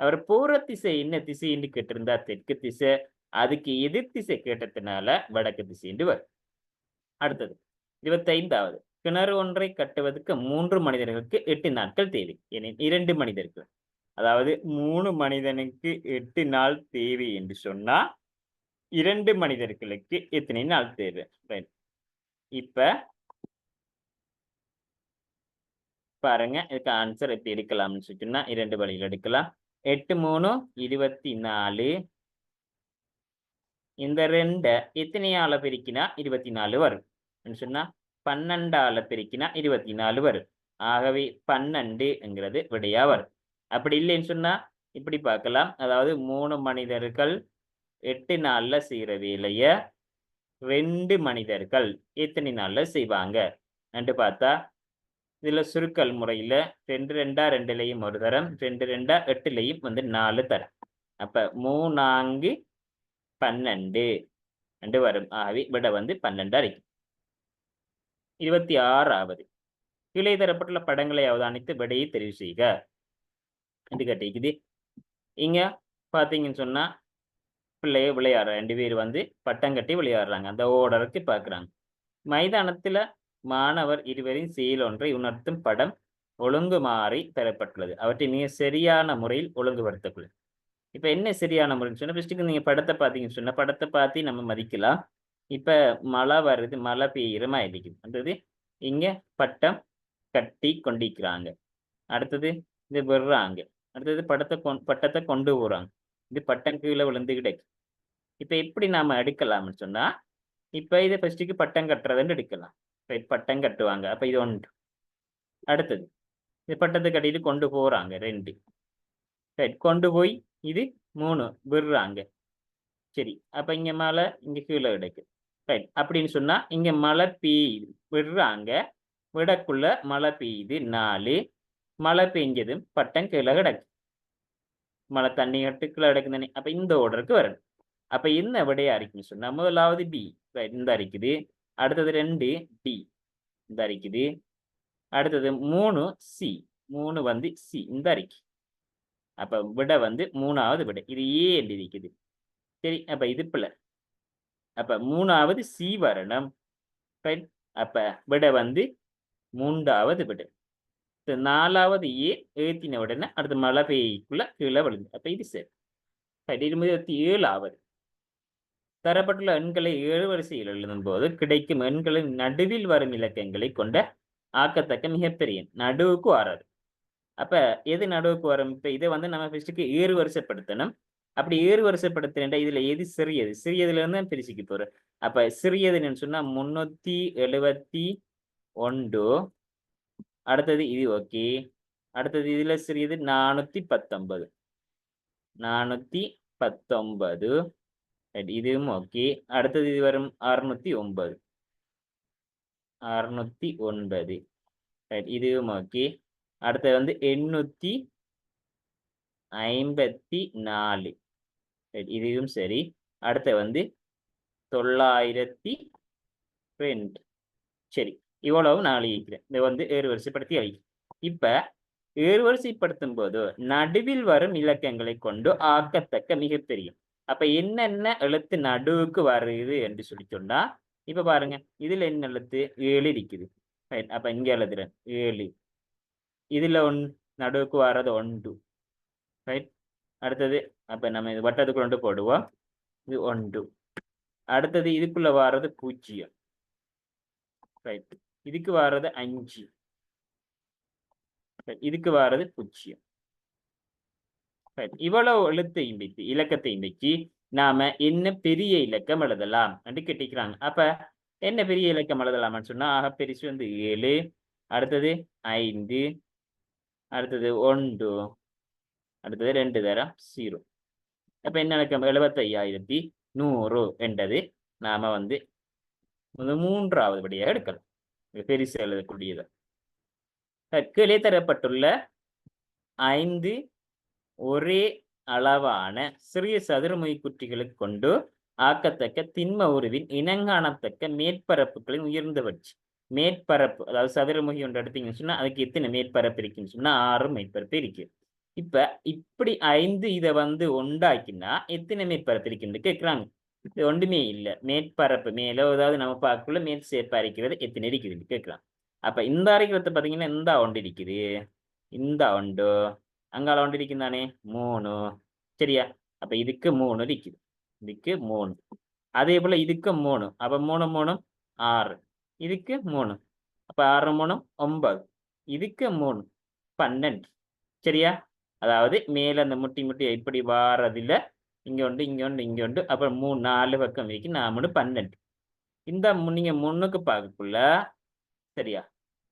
அவர் போற திசை என்ன திசை என்று கேட்டிருந்தா தெற்கு திசை. அதுக்கு எதிர் திசை கேட்டதுனால வடக்கு திசை என்று வரும். அடுத்தது 25வது. கிணறு ஒன்றை கட்டுவதற்கு 3 மனிதர்களுக்கு 8 நாட்கள் தேவை. எனில் 2 மனிதர்கள், அதாவது 3 மனிதனுக்கு 8 நாள் தேவை என்று சொன்னா 2 மனிதர்களுக்கு எத்தனை நாள் தேவை? இப்ப பாருங்க, இதுக்கு ஆன்சர் எப்படி எடுக்கலாம்னு சொன்னா 2 வழியில் எடுக்கலாம். 8 3 24. இந்த 2 எத்தனையால பெருக்கினா 24 வரும் சொன்னா 12ஆல பெருக்கினா 24 வரும். ஆகவே 12ங்கிறது விடையா வரும். அப்படி இல்லைன்னு சொன்னா இப்படி பார்க்கலாம். அதாவது 3 மனிதர்கள் 8 நாள்ல செய்யற வேலைய 2 மனிதர்கள் எத்தனை நாள்ல செய்வாங்க என்று பார்த்தா இதுல சுருக்கல் முறையில 2 2 2லையும் ஒரு தரம், 2 2 8லையும் வந்து 4 தரம். அப்ப 3 4 12 வரும். ஆகவே விட வந்து 12 இருக்கும். 26வது. கீழே தரப்பட்டுள்ள படங்களை அவதானித்து விடையை தெரிவு செய்க என்று கேட்டிருக்குது. இங்க பாத்தீங்கன்னு சொன்னா பிள்ளைய விளையாடுற 2 பேர் வந்து பட்டம் கட்டி விளையாடுறாங்க. அந்த ஓடருக்கு பார்க்குறாங்க. மைதானத்துல மாணவர் இருவரின் செயல் ஒன்றை உணர்த்தும் படம் ஒழுங்கு மாறி தரப்பட்டுள்ளது. அவற்றை நீங்க சரியான முறையில் ஒழுங்குபடுத்தக்குள்ள. இப்ப என்ன சரியான முறைன்னு சொன்னா ஃபர்ஸ்ட்டுக்கு நீங்க படத்தை பார்த்தீங்கன்னு சொன்னா படத்தை பார்த்து நம்ம மதிக்கலாம். இப்ப மழை வருது, மழை பெய்யுற மாதிரி இருக்குது. அடுத்தது இங்க பட்டம் கட்டி கொண்டிருக்கிறாங்க. அடுத்தது இது விடுறாங்க. அடுத்தது பட்டத்தை கொண்டு போறாங்க. இது பட்டம் கீழே விழுந்து கிடைக்கும். இப்ப எப்படி நாம எடுக்கலாம்னு சொன்னா இப்ப இதை ஃபர்ஸ்ட்டுக்கு பட்டம் கட்டுறதுன்னு எடுக்கலாம். பட்டம் கட்டுவாங்க. அப்ப இது 1. அடுத்தது இது பட்டத்துக்கு அடியில் கொண்டு போறாங்க 2. கொண்டு போய் இது 3 விடுறாங்க. சரி, அப்ப இங்க மழை இங்க கீழே கிடைக்கும். அப்படின்னு சொன்னா இங்க மழை பெய்யுது, விடுறாங்க, விடக்குள்ள மழை பெய்யுது 4. மழை பெஞ்சதும் பட்டம் கீழே கிடக்கு. மழை தண்ணி கட்டுக்குள்ள கிடக்கு தானே. அப்ப இந்த ஆர்டருக்கு வரணும். அப்ப என்ன விடையா இருக்குன்னு சொன்னா முதலாவது பி இந்த இருக்குது. அடுத்தது 2 டி இந்த இருக்குது. அடுத்தது 3 சி 3 வந்து சி இந்த இருக்கு. அப்ப விடை வந்து 3வது விடை. இது ஏ என்று இருக்குது. சரி, அப்ப இது பிள்ளை. அப்ப 3வது சி வரணும். ரைட். அப்ப விடை வந்து 3வது விடை. 4வது ஏ ஏத்தின உடனே அடுத்து மழை பெய்யக்குள்ள கீழே விழுந்து. அப்ப இது சரி. 27வது தரப்பட்டுள்ள எண்களை ஏறுவரிசையில் எழுதும் போது கிடைக்கும் எண்களின் நடுவில் வரும் இலக்கங்களை கொண்ட ஆக்கத்தக்க மிகப்பெரிய எண் நடுவுக்கு வராது. அப்ப எது நடுவுக்கு வரும்? இப்ப இதை வந்து நம்ம ஃபர்ஸ்ட்டுக்கு ஏறுவரிசைப்படுத்தணும். அப்படி ஏறுவரிசைப்படுத்தினா இதுல எது சிறியது? சிறியதுல இருந்து தான் பிரிச்சுக்க போறோம். அப்ப சிறியதுன்னு சொன்னா 371. அடுத்தது இது ஓகே. அடுத்தது இதுல சிறியது 419. 419. இதுவும் ஓகே. அடுத்தது இது வரும் 609. 609. இதுவும் ஓகே. அடுத்தது வந்து 854. இதுவும் சரி. அடுத்த வந்து 902. சரி, இவ்வளவு நான் எழுதிக்கிறேன். இதை வந்து ஏறுவரிசைப்படுத்தி அழிக்கிறேன். இப்ப ஏறுவரிசைப்படுத்தும் போது நடுவில் வரும் இலக்கங்களை கொண்டு ஆக்கத்தக்க மிகப்பெரிய. அப்ப என்னென்ன எழுத்து நடுவுக்கு வருது என்று சொல்லி சொன்னா இப்ப பாருங்க இதுல என்ன எழுத்து 7 இருக்குது. அப்ப இங்க எழுதுறேன் 7. இதுல நடுவுக்கு வர்றது 1. ரைட். அடுத்தது அப்ப நம்ம இது வட்டத்துக்குள்ள கொண்டு போடுவோம். இது 1. அடுத்தது இதுக்குள்ள வர்றது 0. ரைட். இதுக்கு வர்றது 5. இதுக்கு வர்றது 0. இவ்வளவு எழுத்தையும் வைத்து இலக்கத்தையும் வச்சு நாம என்ன பெரிய இலக்கம் எழுதலாம் என்று கேட்டிக்கிறாங்க. அப்ப என்ன பெரிய இலக்கம் எழுதலாம்னு சொன்னா ஆக பெருசு வந்து 7. அடுத்தது 5. அடுத்தது 1. அடுத்தது 2 தரம் 0. அப்ப என்ன இலக்கம்? 75,100 என்றது நாம வந்து 3வது படியாக எடுக்கலாம். பெருசு எழுதக்கூடியது. கீழே தரப்பட்டுள்ள 5 ஒரே அளவான சிறிய சதுரமுகி குற்றிகளை கொண்டு ஆக்கத்தக்க திண்ம உருவின் இனங்காணத்தக்க மேற்பரப்புகளின் உயர்ந்தபட்சம். மேற்பரப்பு அதாவது சதுரமுகி ஒன்று எடுத்தீங்கன்னு சொன்னா அதுக்கு எத்தனை மேற்பரப்பு இருக்குன்னு சொன்னா 6 மேற்பரப்பு இருக்கு. இப்ப இப்படி 5 இதை வந்து உண்டாக்கினா எத்தனை மேற்பரப்பு இருக்குன்னு கேட்கிறாங்க. இது ஒன்றுமே இல்லை. மேற்பரப்பு மேல ஏதாவது நம்ம பார்க்கக்குள்ள மேற் சேர்ப்பா இருக்கிறது எத்தனை இருக்குதுன்னு கேட்கலாம். அப்ப இந்த அரைக்கிறத பாத்தீங்கன்னா இந்த ஒன்று இருக்குது. இந்த ஒன்று அங்கால ஒன்று இருக்கும் தானே 3. சரியா? அப்ப இதுக்கு 3 இருக்குது. இதுக்கு 3. அதே போல இதுக்கு 3. அப்ப 3 3 6. இதுக்கு 3. அப்ப 6 3 9. இதுக்கு 3 12. சரியா? அதாவது மேல அந்த முட்டி முட்டி இப்படி வாரதில்ல. இங்க உண்டு இங்க உண்டு இங்க உண்டு. அப்புறம் 3 4 பக்கம் இருக்கு. 4 12. இந்த நீங்க முன்னுக்கு பார்க்கக்குள்ள சரியா?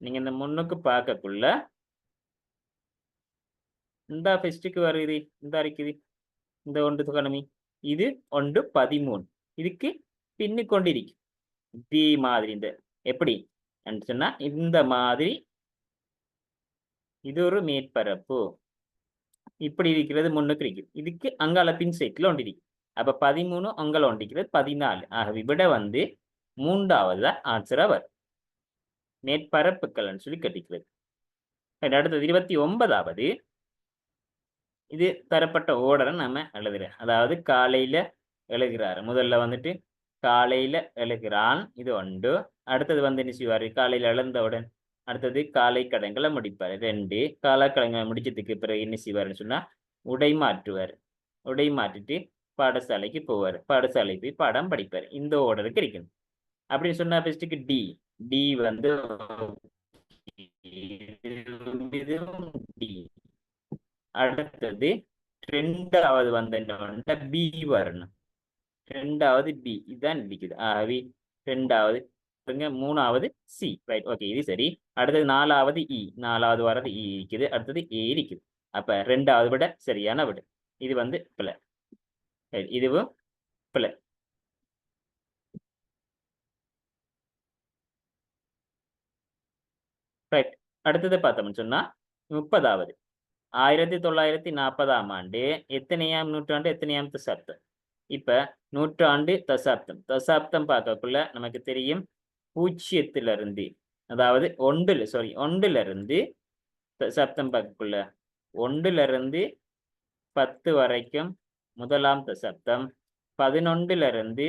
நீங்க இந்த முன்னுக்கு பார்க்கக்குள்ள இந்த ஃபெஸ்ட்டுக்கு வருது இந்த இருக்குது. இந்த ஒன்று துகணமி இது 1 13. இதுக்கு பின்னு கொண்டிருக்கு. இதே மாதிரி இந்த எப்படி சொன்னா இந்த மாதிரி இது ஒரு மேற்பரப்பு இப்படி இருக்கிறது முன்னுக்கு இருக்குது. இதுக்கு அங்கால பின் சைட்ல ஒன்று இருக்கு. அப்ப 13 அங்கால ஒன்று இருக்கிறது 14. ஆகவே விட வந்து 3வது ஆன்சரா வரும். மேற்பரப்புகள் சொல்லி கட்டிக்கிறது. அடுத்தது 29வது இது தரப்பட்ட ஓர்டரை நம்ம எழுதுறேன். அதாவது காலையில எழுதுகிறாரு. முதல்ல வந்துட்டு காலையில எழுகிறான். இது 1. அடுத்தது வந்து என்ன செய்வாரு? காலையில எழுந்தவுடன் அடுத்தது காலை கடன்களை முடிப்பாரு 2. காலை கடன்களை முடிச்சதுக்கு பிறகு என்ன செய்வாருன்னு சொன்னா உடை மாற்றுவார். உடை மாற்றிட்டு பாடசாலைக்கு போவார். பாடசாலை போய் பாடம் படிப்பார். இந்த ஓர்டருக்கு இருக்கணும். அப்படின்னு சொன்னா ஃபர்ஸ்ட்டுக்கு டி. டி வந்து டி. அடுத்தது 2வது வந்து என்ன பி வரணும். 2வது பி இதுதான் இருக்குது. ஆகவே 2வது 3வது சி. ரைட். ஓகே, இது சரி. அடுத்தது 4வது இ. 4வது வரது இ இருக்குது. அடுத்தது ஏ இருக்குது. அப்ப 2வது விட சரியான விட. இது வந்து பிள்ளை. இதுவும் பிள்ளை. ரைட். அடுத்தது பார்த்தோம்னு சொன்னா 30வது 1940ஆம் ஆண்டு எத்தனையாம் நூற்றாண்டு, எத்தனையாம் தசாப்தம்? இப்ப நூற்றாண்டு, தசாப்தம். தசாப்தம் பார்க்கக்குள்ள நமக்கு தெரியும் பூஜ்ஜியத்திலிருந்து, அதாவது ஒன்றிலிருந்து தசாப்தம் பார்க்கக்குள்ள 1லிருந்து 10 வரைக்கும் முதலாம் தசாப்தம், 11லிருந்து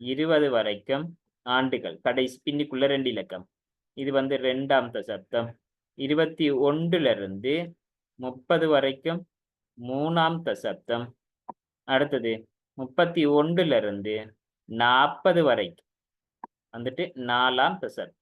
20 வரைக்கும் ஆண்டுகள், கடைசி பின்னுக்குள்ள 2 இலக்கம். இது வந்து 2ஆம் தசாப்தம். 21லிருந்து 30 வரைக்கும் 3ஆம் தசாப்தம். அடுத்தது 31லிருந்து 40 வரைக்கும் வந்துட்டு 4ஆம் தசாப்தம்.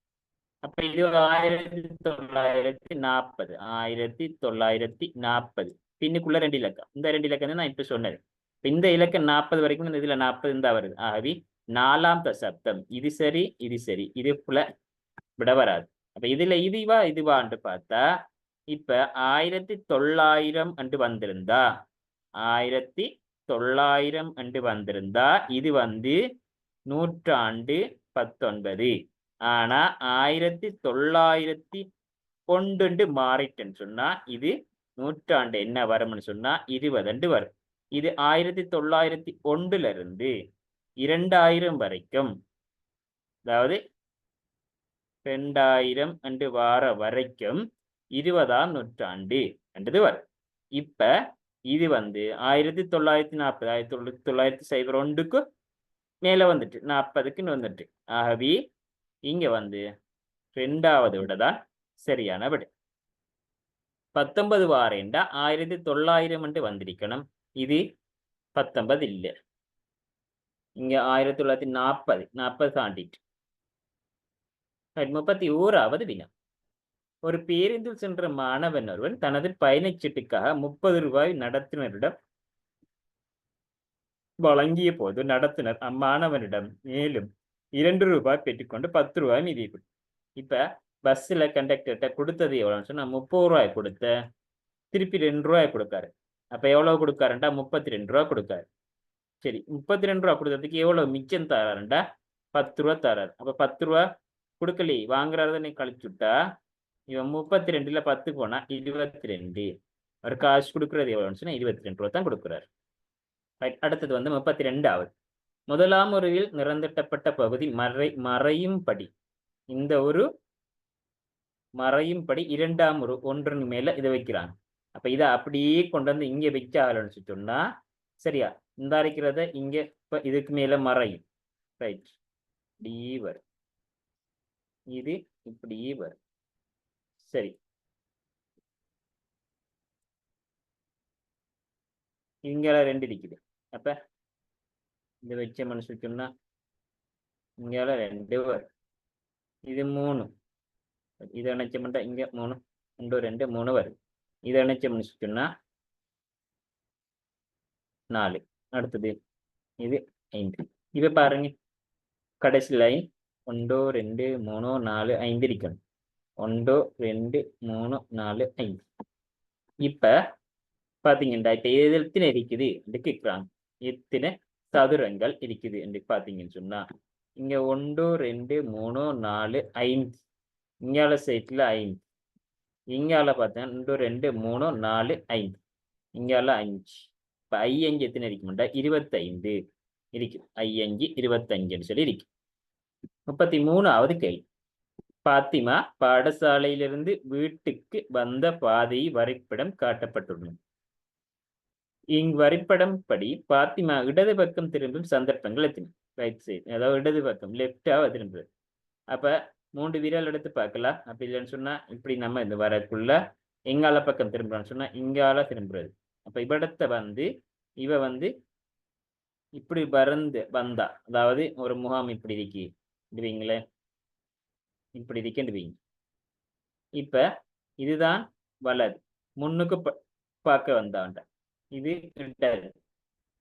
அப்ப இது 1940, 1940 பின்னுக்குள்ள 2 இலக்கம். இந்த 2 இலக்கம் தான் நான் இப்ப சொன்னது. இந்த இலக்கம் 40 வரைக்கும் இந்த இதுல 40 தான் வருது. ஆகவே 4ஆம் தசாப்தம். இது சரி, இது சரி. இது போல விட வராது. அப்ப இதுல இதுவான்னு பார்த்தா, இப்ப 1900 என்று வந்திருந்தா, 1900 என்று வந்திருந்தா, இது வந்து நூற்றாண்டு 19. ஆனா 1901 மாறிட்டுன்னு சொன்னா, இது நூற்றாண்டு என்ன வரும்னு சொன்னா 20 வரும். இது 1901லிருந்து 2000 வரைக்கும், அதாவது 2000 என்று வார வரைக்கும் 20ஆம் நூற்றாண்டு என்றது வரும். இப்ப இது வந்து 1940, 1901க்கு மேல வந்துட்டு 40க்கு வந்துட்டு. ஆகவே இங்க வந்து 2வது விட தான் சரியான விடை. 19 வாரேண்டா 1900 என்று வந்திருக்கணும். இது 19 இல்ல. இங்க 1940 தாண்டிட்டு. 31வது வினா. ஒரு பேருந்தில் சென்ற மாணவன் ஒருவன் தனது பயணச்சீட்டுக்காக 30 ரூபாய் நடத்துனரிடம் வழங்கிய போது நடத்துனர் அம்மாணவனிடம் மேலும் 2 ரூபாய் பெற்றுக்கொண்டு 10 ரூபாய் மீதி. இப்ப பஸ்ல கண்டக்டர்கிட்ட கொடுத்தது எவ்வளவுன்னு சொன்னா 30 ரூபாய் கொடுத்த, திருப்பி 2 ரூபாய் கொடுக்காரு. அப்ப எவ்வளவு கொடுக்காருண்டா 32 ரூபாய் கொடுக்காரு. சரி, 32 ரூபாய் கொடுத்ததுக்கு எவ்வளவு மிச்சம் தராருண்டா 10 ரூபாய் தராரு. அப்ப 10 ரூபாய் கொடுக்கலையே, வாங்குறாரு கழிச்சு விட்டா இவன் 32ல 10 போனா 22. ஒரு காசு கொடுக்கறது எவ்வளவுன்னு சொன்னா 22 ரூபாய் தான் கொடுக்குறாரு. அடுத்தது வந்து 32வது. முதலாம் உருவில் நிறந்தட்டப்பட்ட பகுதி மறையும்படி, இந்த ஒரு மறையும்படி 2ஆம் உரு ஒன்றின் மேல இதை வைக்கிறாங்க. அப்ப இதை அப்படியே கொண்டு வந்து இங்க வைக்க ஆரம்பிச்சு சொன்னா சரியா, இந்த அரைக்கிறத இங்க இப்ப இதுக்கு மேல மறையும். ரைட், இப்படி வரும், இது இப்படி வரும். சரி, இங்க 2 இருக்குது. அப்ப இந்த வச்ச மனசு சொன்னா இங்க 2 வரும். இது 3. இதை இணைச்சோம்னா இங்க 3, 1, 2, 3 வரும். இதை இணைச்சோம்னு சொன்னா 4. அடுத்தது இது 5. இப்ப பாருங்க, கடைசி லைன் 1, 2, 3, 4, 5 இருக்கணும். 1, 2, 3, 4, 5. இப்ப பாத்தீங்கன்னா இப்ப எத்தனை இருக்குது என்று கேட்கிறாங்க. எத்தனை சதுரங்கள் இருக்குது என்று பாத்தீங்கன்னு சொன்னா இங்க 1, 2, 3, 4, 5. இங்கால சைட்ல 5. இங்கால பார்த்தீங்கன்னா 1, 2, 3, 4, 5. இங்கால 5. இப்ப 5 எத்தனை இருக்கும்டா 25 இருக்கு. 5, 25 சொல்லி இருக்கு. 33வது கேள்வி. பாத்திமா பாடசாலையிலிருந்து வீட்டுக்கு வந்த பாதை வரைபடம் காட்டப்பட்டுள்ளது. இங்கு வரைபடம் படி பாத்திமா இடது பக்கம் திரும்பும் சந்தர்ப்பங்கள் எத்தனை? ரைட் சைடு, அதாவது இடது பக்கம் லெப்டாக திரும்புறது. அப்ப 3 விரல் எடுத்து பார்க்கலாம். அப்படி இல்லைன்னு சொன்னா இப்படி நம்ம இந்த வரக்குள்ள எங்கால பக்கம் திரும்புறான்னு சொன்னா இங்கால திரும்புறது. அப்ப இவ்விடத்தை வந்து இவ வந்து இப்படி வந்தா, அதாவது ஒரு முகாம் இப்படி இருக்குங்களே, இப்படி இருக்குன்னு. இப்ப இதுதான் வலது, முன்னுக்கு பார்க்க வந்தாண்ட, இது இடது.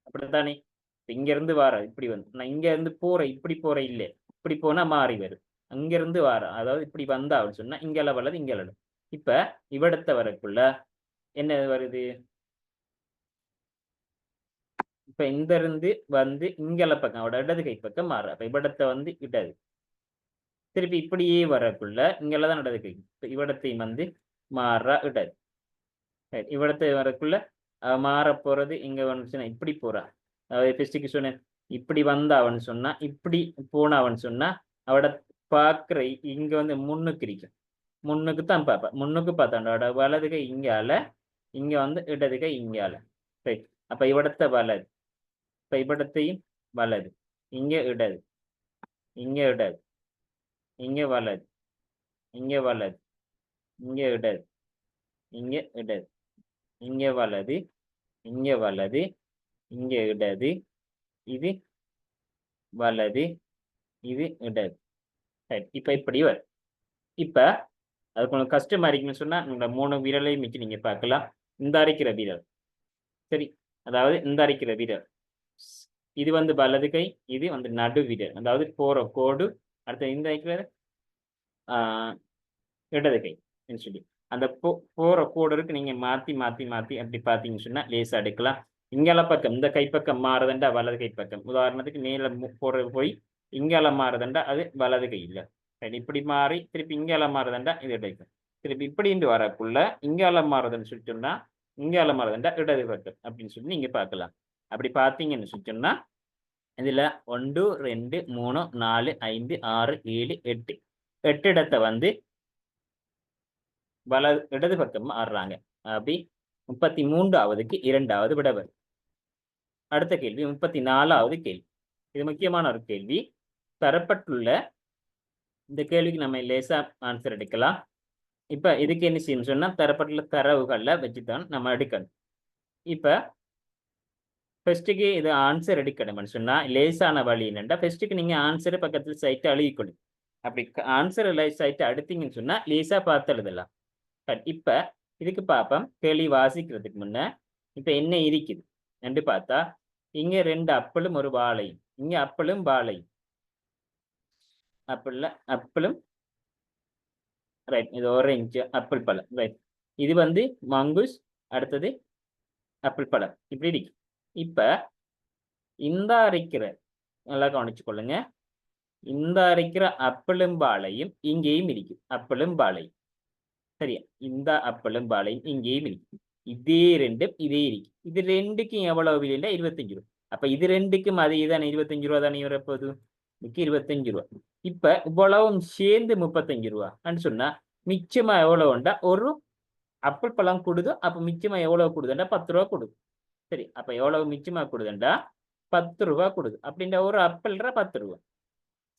அப்படித்தானே? இங்க இருந்து வார இப்படி வந்து நான் இங்க இருந்து போறேன், இப்படி போறேன் இல்ல, இப்படி போனா மாறி வரும். அங்க இருந்து வார, அதாவது இப்படி வந்தா அப்படின்னு சொன்னா இங்கெல்லாம் வலது, இங்கெல்லாம். இப்ப இவ்விடத்தை வரக்குள்ள என்ன வருது? இப்ப இந்த இருந்து வந்து இங்கெல்ல பக்கம் அவட இடது கை பக்கம் மாற. அப்ப இவ்விடத்தை வந்து இடது, திருப்பி இப்படியே வரக்குள்ள இங்கெல்லாம் தான் இடது கை. இப்ப இவ்விடத்தையும் வந்து மாற இடது. இவ்வளத்தை வரக்குள்ள மாற போறது இங்க வந்துச்சுன்னா இப்படி போறா. அதாவது ஃபெஸ்ட்டுக்கு சொன்னேன் இப்படி வந்தாவன்னு சொன்னா இப்படி போனாவன்னு சொன்னா அவட பார்க்குற இங்க வந்து முன்னுக்கு இருக்கும். முன்னுக்கு தான் பார்ப்பேன். முன்னுக்கு பார்த்தாண்டோட வலது கை இங்கால, இங்க வந்து இடது கை இங்கால. ரைட். அப்ப இവിടത്തെ வலது. இப்ப இവിടത്തെയും வலது. இங்க இடது. இங்க இடது. இங்க வலது. இங்க வலது. இங்க இடது. இங்க இடது. இங்க வலது. இங்க வலது. இங்க இடது. இது வலது. இது இடது. ரைட். இப்ப இப்படி வரும். இப்ப அது கொஞ்சம் கஷ்டமா இருக்குன்னு சொன்னா இந்த 3 விரலையும் வச்சு நீங்க பார்க்கலாம். இந்த அரைக்கிற விரல். சரி. அதாவது இந்த அரைக்கிற விரல். இது வந்து வலது கை, இது வந்து நடு விரல். அதாவது போற கோடு, அடுத்து இந்த அரைக்கிற இடது கை சொல்லி. அந்த போற கோடருக்கு நீங்க மாத்தி மாத்தி மாத்தி அப்படி பார்த்தீங்கன்னு சொன்னா லேசா எடுக்கலாம். இங்கால பக்கம் இந்த கைப்பக்கம் மாறுதுண்டா வலது கை பக்கம். உதாரணத்துக்கு மேல போறது போய் இங்கால மாறுதுண்டா அது வலது கை இல்ல. இப்படி மாறி திருப்பி இங்கால மாறுதுண்டா இது இடது. திருப்பி இப்படின்னு வரக்குள்ள இங்கால மாறுதுன்னு சொல்லிட்டோம்னா இங்கால மாறுதுண்டா இடது பக்கம் அப்படின்னு சொல்லி நீங்க பார்க்கலாம். அப்படி பார்த்தீங்கன்னு சொல்லிட்டோம்னா இதுல 1 2 3 4 5 6 7 8 8 இடத்தை வந்து இடது பக்கம் ஆடுறாங்க. அப்படி 33ஆவதுக்கு 2வது விட வரும். அடுத்த கேள்வி 34வது கேள்வி. இது முக்கியமான ஒரு கேள்வி. தரப்பட்டுள்ள இந்த கேள்விக்கு நம்ம லேசா ஆன்சர் எடுக்கலாம். இப்ப இதுக்கு என்ன செய்யணும் சொன்னா தரப்பட்டுள்ள தரவுகள்ல வச்சுதான் நம்ம எடுக்கணும். இப்ப ஃபர்ஸ்ட்டுக்கு இது ஆன்சர் எடுக்கணும்னு சொன்னா லேசான வழி என்னண்டா ஃபர்ஸ்ட்டுக்கு நீங்க ஆன்சர் பக்கத்துல சைட்டை அழுகிக்கொள்ளும். அப்படி ஆன்சர் சைட்டை அடுத்தீங்கன்னு சொன்னா லேசா பார்த்து எழுதலாம். இப்ப இதுக்கு பார்ப்போம். கேள்வி வாசிக்கிறதுக்கு முன்ன இப்ப என்ன இருக்குது என்று பார்த்தா இங்க 2 அப்பளும் ஒரு வாழையும். இங்க அப்பளும் வாழையும். அப்பளும் ரைட். இது ஆரஞ்சு ஆப்பிள் பழம். ரைட். இது வந்து மங்குஸ், அடுத்தது ஆப்பிள் பழம். இப்படி இருக்கு. இப்ப இந்த அரைக்கிற நல்லா கவனிச்சுக்கொள்ளுங்க. இந்த அரைக்கிற அப்பளும் வாழையும் இங்கேயும் இருக்கு. அப்பளும் வாழையும். சரியா? இந்த அப்பளும் வாழையும் இங்கேயும் இருக்கு. இதே ரெண்டும் இதே இருக்கு. இது ரெண்டுக்கும் எவ்வளவு விலைன்னா 25 ரூபா. அப்ப இது ரெண்டுக்கும் அதே தானே 25 ரூபா தானே வரப்போகுது. இதுக்கு 25 ரூபா. இப்ப இவ்வளவும் சேர்ந்து 35 ரூபான்னு சொன்னா மிச்சமா எவ்வளவு உண்டா ஒரு ஆப்பிள் பழம் கொடுது. அப்ப மிச்சமா எவ்வளவு கொடுதுண்டா 10 ரூபா கொடுது. சரி. அப்ப எவ்வளவு மிச்சமா கொடுதுண்டா 10 ரூபா கொடுது. அப்படின்ற ஒரு ஆப்பிள்ற 10 ரூபா.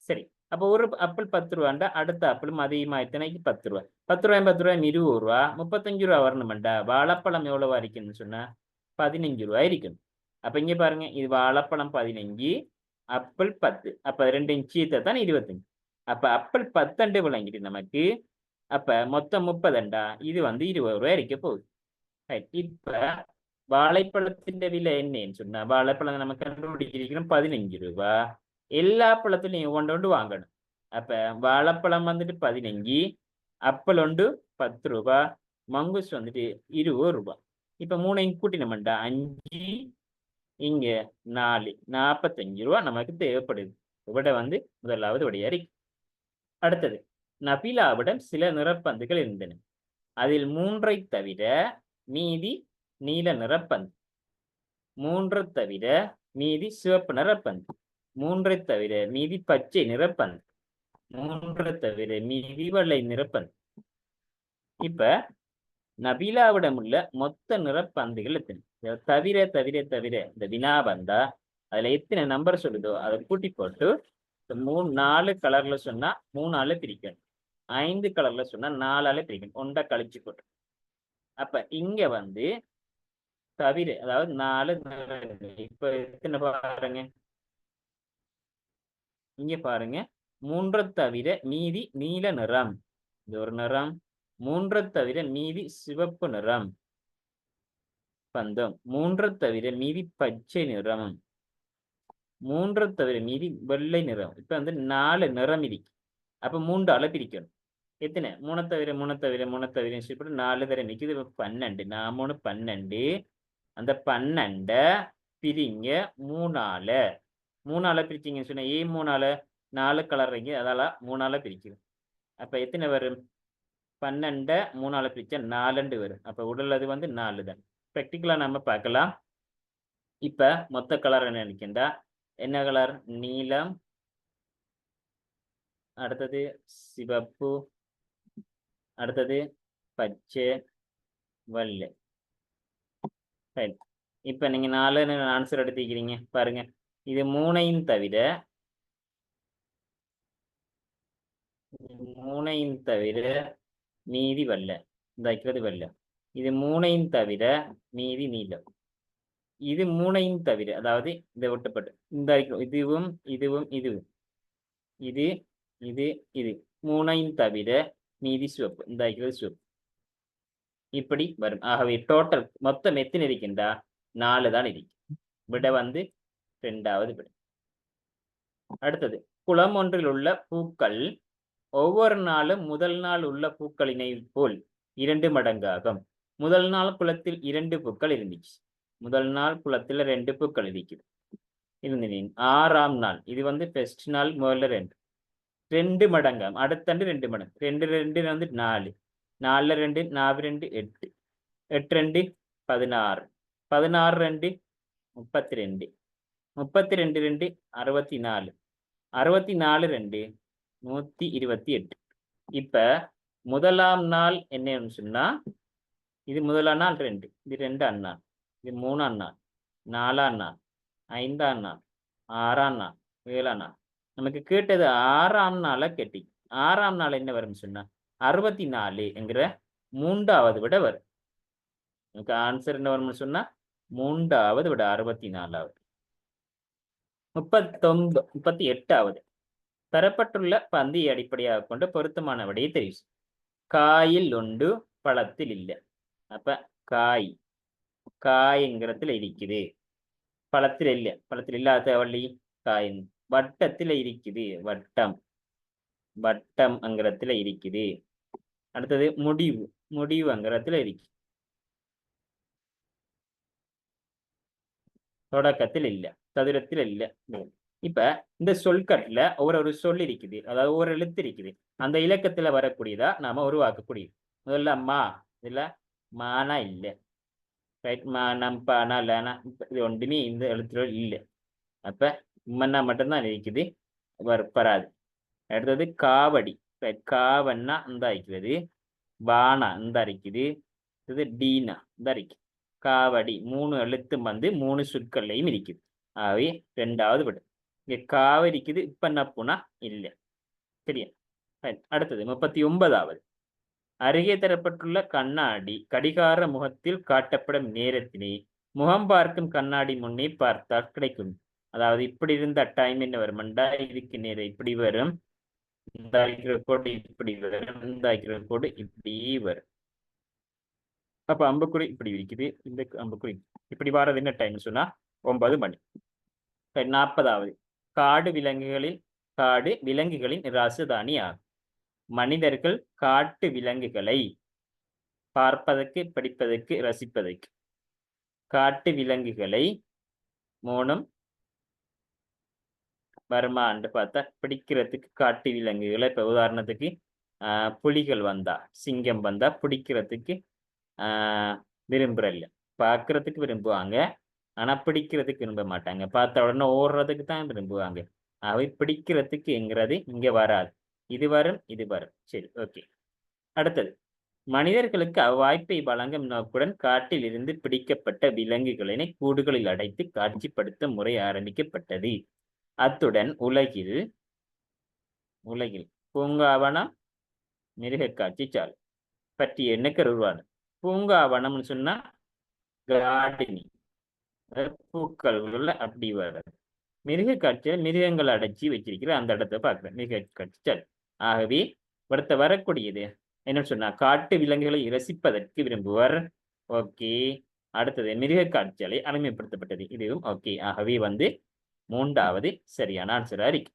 சரி. அப்ப ஒரு ஆப்பிள் 10 ரூபாண்டா அடுத்த ஆப்பிளும் அதிகமா எத்தனைக்கு 10 ரூபா. 10 ரூபாயும் 10 ரூபாயும் 20 ரூபா. 35 ரூபா வரணும்டா. வாழைப்பழம் எவ்வளவா இருக்குன்னு சொன்னா 15 ரூபா இருக்கணும். அப்ப இங்க பாருங்க இது வாழைப்பழம் 15, ஆப்பிள் 10. அப்ப 2 சேர்த்தா தான் 25. அப்ப ஆப்பிள் 10 விளங்கிட்டு நமக்கு. அப்ப மொத்தம் 30. இது வந்து 20 ரூபாய் இருக்க போகுது. இப்ப வாழைப்பழத்தின் விலை என்னன்னு சொன்னா வாழைப்பழம் நம்ம கண்டுபிடிச்சிருக்கிறோம் 15 ரூபா. எல்லா பழத்துலையும் ஒன்று வாங்கணும். அப்ப வாழைப்பழம் வந்துட்டு 15, ஆப்பிள் ஒன்று 10 ரூபா, மங்குஸ் வந்துட்டு 20 ரூபா. இப்ப 3 கூட்டினோம்டா 5, இங்க 4, 45 ரூபா நமக்கு தேவைப்படுது. விட வந்து முதலாவது விடையா இருக்கு. அடுத்தது நபிலாவிடம் சில நிறப்பந்துகள் இருந்தன. அதில் 3ஐ தவிர மீதி நீல நிறப்பந்து, 3 தவிர மீதி சிவப்பு நிறப்பந்து, 3 தவிர மீதி பச்சை நிறப்பந்து, 3 தவிர மீதி வெள்ளை நிறப்பந்து. இப்ப நபிலாவிடம் உள்ள மொத்த நிறப்பந்துகள் எத்தனை? தவிர தவிர தவிர இந்த வினா வந்தா அதுல எத்தனை நம்பர் சொல்லுதோ அதை கூட்டி போட்டு 4 கலர்ல சொன்னா 3ஆல பிரிக்கணும். 5 கலர்ல சொன்னா 4ஆல பிரிக்கணும். 1 கழிச்சு போட்டு. அப்ப இங்க வந்து தவிர அதாவது 4 இப்ப எத்தனை பாருங்க. இங்க பாருங்க 3 தவிர மீதி நீல நிறம், இது ஒரு நிறம். 3 தவிர மீதி சிவப்பு நிறம் பந்தம், 3 தவிர மீதி பச்சை நிறம், 3 தவிர மீதி வெள்ளை நிறம். இப்ப வந்து 4 நிறம் இருக்கு. அப்ப 3ஆல பிரிக்கணும். எத்தனை? 3 தவிர 3 தவிர 3 தவிர 4 தவிர நிக்குது. 12. 4 3 12. அந்த 12 பிரிங்க 3ஆல. 3ஆல பிரிச்சிங்கன்னு சொன்னா 3ஆல 4 கலர் இருக்கு. அதால 3ஆல பிரிக்கும். அப்ப எத்தனை வரும்? 12 3ஆல பிரிச்சா 4 வரும். அப்ப உடல் அது வந்து 4 தான். பிராக்டிகலா நம்ம பார்க்கலாம். இப்ப மொத்த கலர் என்ன நினைக்கின்றா? என்ன கலர்? நீலம், அடுத்தது சிவப்பு, அடுத்தது பச்சை, வெள்ளை. ரைட். இப்ப நீங்க 4ன்னு ஆன்சர் எடுத்துக்கிறீங்க பாருங்க. இது 3ஐயும் தவிர மீதி வெள்ளை. இந்த வைக்கிறது வெள்ளை. இது 3ஐயும் தவிர மீதி நீலம். இது 3ஐயும் தவிர, அதாவது இதை ஒட்டப்பட்டு இந்த இதுவும் இதுவும் இதுவும் இது இது இது 3ஐயும் தவிர மீதி சிவப்பு. இந்த வைக்கிறது சிவப்பு. இப்படி வரும். ஆகவே டோட்டல் மொத்தம் எத்தனை இருக்கின்றா? 4 தான் இருக்கு. விட வந்து 2வது விட. அடுத்தது, குளம் ஒன்றில் உள்ள பூக்கள் ஒவ்வொரு நாளும் முதல் நாள் உள்ள பூக்களினை போல் 2 மடங்காகும். முதல் நாள் குளத்தில் 2 பூக்கள் இருந்துச்சு. முதல் நாள் குளத்துல 2 பூக்கள் இருக்குது. 6ஆம் நாள் இது வந்து ஃபர்ஸ்ட் நாள் முதல்ல 2 மடங்காம். அடுத்தண்டு 2 மடங்கு. 2 2 வந்து 4. 4 2 4 2 8. 8 2 16. 16 2 32. 32 2 64. 64 2 128. இப்ப முதலாம் நாள் என்னன்னு சொன்னா, இது முதலாம் நாள் 2, இது 2ஆம் நாள், இது 3ஆம் நாள், 4ஆம் நாள், 5ஆம் நாள், 6ஆம் நாள், 7ஆம் நாள். நமக்கு கேட்டது 6ஆம் நாளை கேட்டி. 6ஆம் நாள் என்ன வரும்னு சொன்னா 64 என்கிற 3வது விட வரும். நமக்கு ஆன்சர் என்ன வரும்னு சொன்னா 3வது விட 64வது. 38வது, தரப்பட்டுள்ள பந்தியை அடிப்படையாக கொண்டு பொருத்தமான விடையை தெரிவிச்சு. காயில் உண்டு, பழத்தில் இல்லை. அப்ப காய்ங்கிறதுல இருக்குது, பழத்தில் இல்லை. பழத்தில் இல்லாத வள்ளி காய். வட்டத்தில் இருக்குது, வட்டம்ங்கிறதுல இருக்குது. அடுத்தது முடிவுங்கிறதுல இருக்கு. தொடக்கத்தில் இல்லை, சதுரத்தில் இல்லை. இப்ப இந்த சொற்கட்டுல ஒரு சொல் இருக்குது, அதாவது ஒரு எழுத்து இருக்குது. அந்த இலக்கத்துல வரக்கூடியதா நாம உருவாக்கக்கூடியது. முதல்ல மா, இதுல மானா இல்லை. ரைட். மானம் பானா லேனா இது ஒன்றுமே இந்த எழுத்துல இல்லை. அப்ப மன்னா மட்டும்தான் இருக்குது, வராது. அடுத்தது காவடி. ரைட். காவன்னா இந்த இருக்கிறது, வானா இந்த இருக்குது, இது டீனா இந்த இருக்கு. காவடி 3 எழுத்தும் வந்து 3 சொற்கள்லையும் இருக்குது. ஆகவே 2வது விட. இங்க காவ இருக்குது, இப்ப என்ன போனா இல்லை. சரியா? அடுத்தது 39வது, அருகே தரப்பட்டுள்ள கண்ணாடி கடிகார முகத்தில் காட்டப்படும் நேரத்தினை முகம் பார்க்கும் கண்ணாடி முன்னே பார்த்தால் கிடைக்கும். அதாவது இப்படி இருந்த டைம் என்ன வரும்டா, இதுக்கு நேரம் இப்படி வரும், இந்த கோடு இப்படி வரும், இந்த கோடு இப்படி வரும். அப்ப அம்புக்குறி இப்படி இருக்குது, இந்த அம்புக்குறி இப்படி வாரது என்ன டைம் சொன்னா 9 மணி. 40வது, காடு விலங்குகளின் ராசதானி ஆகும். மனிதர்கள் காட்டு விலங்குகளை பார்ப்பதற்கு, படிப்பதற்கு, ரசிப்பதற்கு. காட்டு விலங்குகளை 3 வருமான்னு பார்த்தா பிடிக்கிறதுக்கு காட்டு விலங்குகளை, இப்ப உதாரணத்துக்கு புலிகள் வந்தா, சிங்கம் வந்தா பிடிக்கிறதுக்கு விரும்புறல்ல. பார்க்கறதுக்கு விரும்புவாங்க, ஆனா பிடிக்கிறதுக்கு விரும்ப மாட்டாங்க. பார்த்த உடனே ஓடுறதுக்கு தான் விரும்புவாங்க. அவை பிடிக்கிறதுக்குங்கிறது இங்க வராது. இது வரும், இது வரும். சரி, ஓகே. அடுத்தது, மனிதர்களுக்கு அவ்வாய்ப்பை வழங்கும் நோக்குடன் காட்டில் இருந்து பிடிக்கப்பட்ட விலங்குகளினை கூடுகளில் அடைத்து காட்சிப்படுத்தும் முறை ஆரம்பிக்கப்பட்டது. அத்துடன் உலகில் பூங்காவனம், மிருக காட்சி சாலை பற்றிய எண்ணக்கரு உருவானது. பூங்காவனம்னு சொன்னா கார்டனிங், பூக்கள் அப்படி வர்றது. மிருக காட்சியை மிருகங்களை அடைச்சி வச்சிருக்கிற அந்த இடத்தை பார்க்குறேன், மிருக காட்சி சாலை. ஆகவே அடுத்த வரக்கூடியது என்னன்னு சொன்னா காட்டு விலங்குகளை ரசிப்பதற்கு விரும்புவர். ஓகே. அடுத்தது மிருக காட்சியாலை அருமைப்படுத்தப்பட்டது. இதுவும் ஓகே. ஆகவே வந்து 3வது சரியான ஆன்சரா இருக்கு.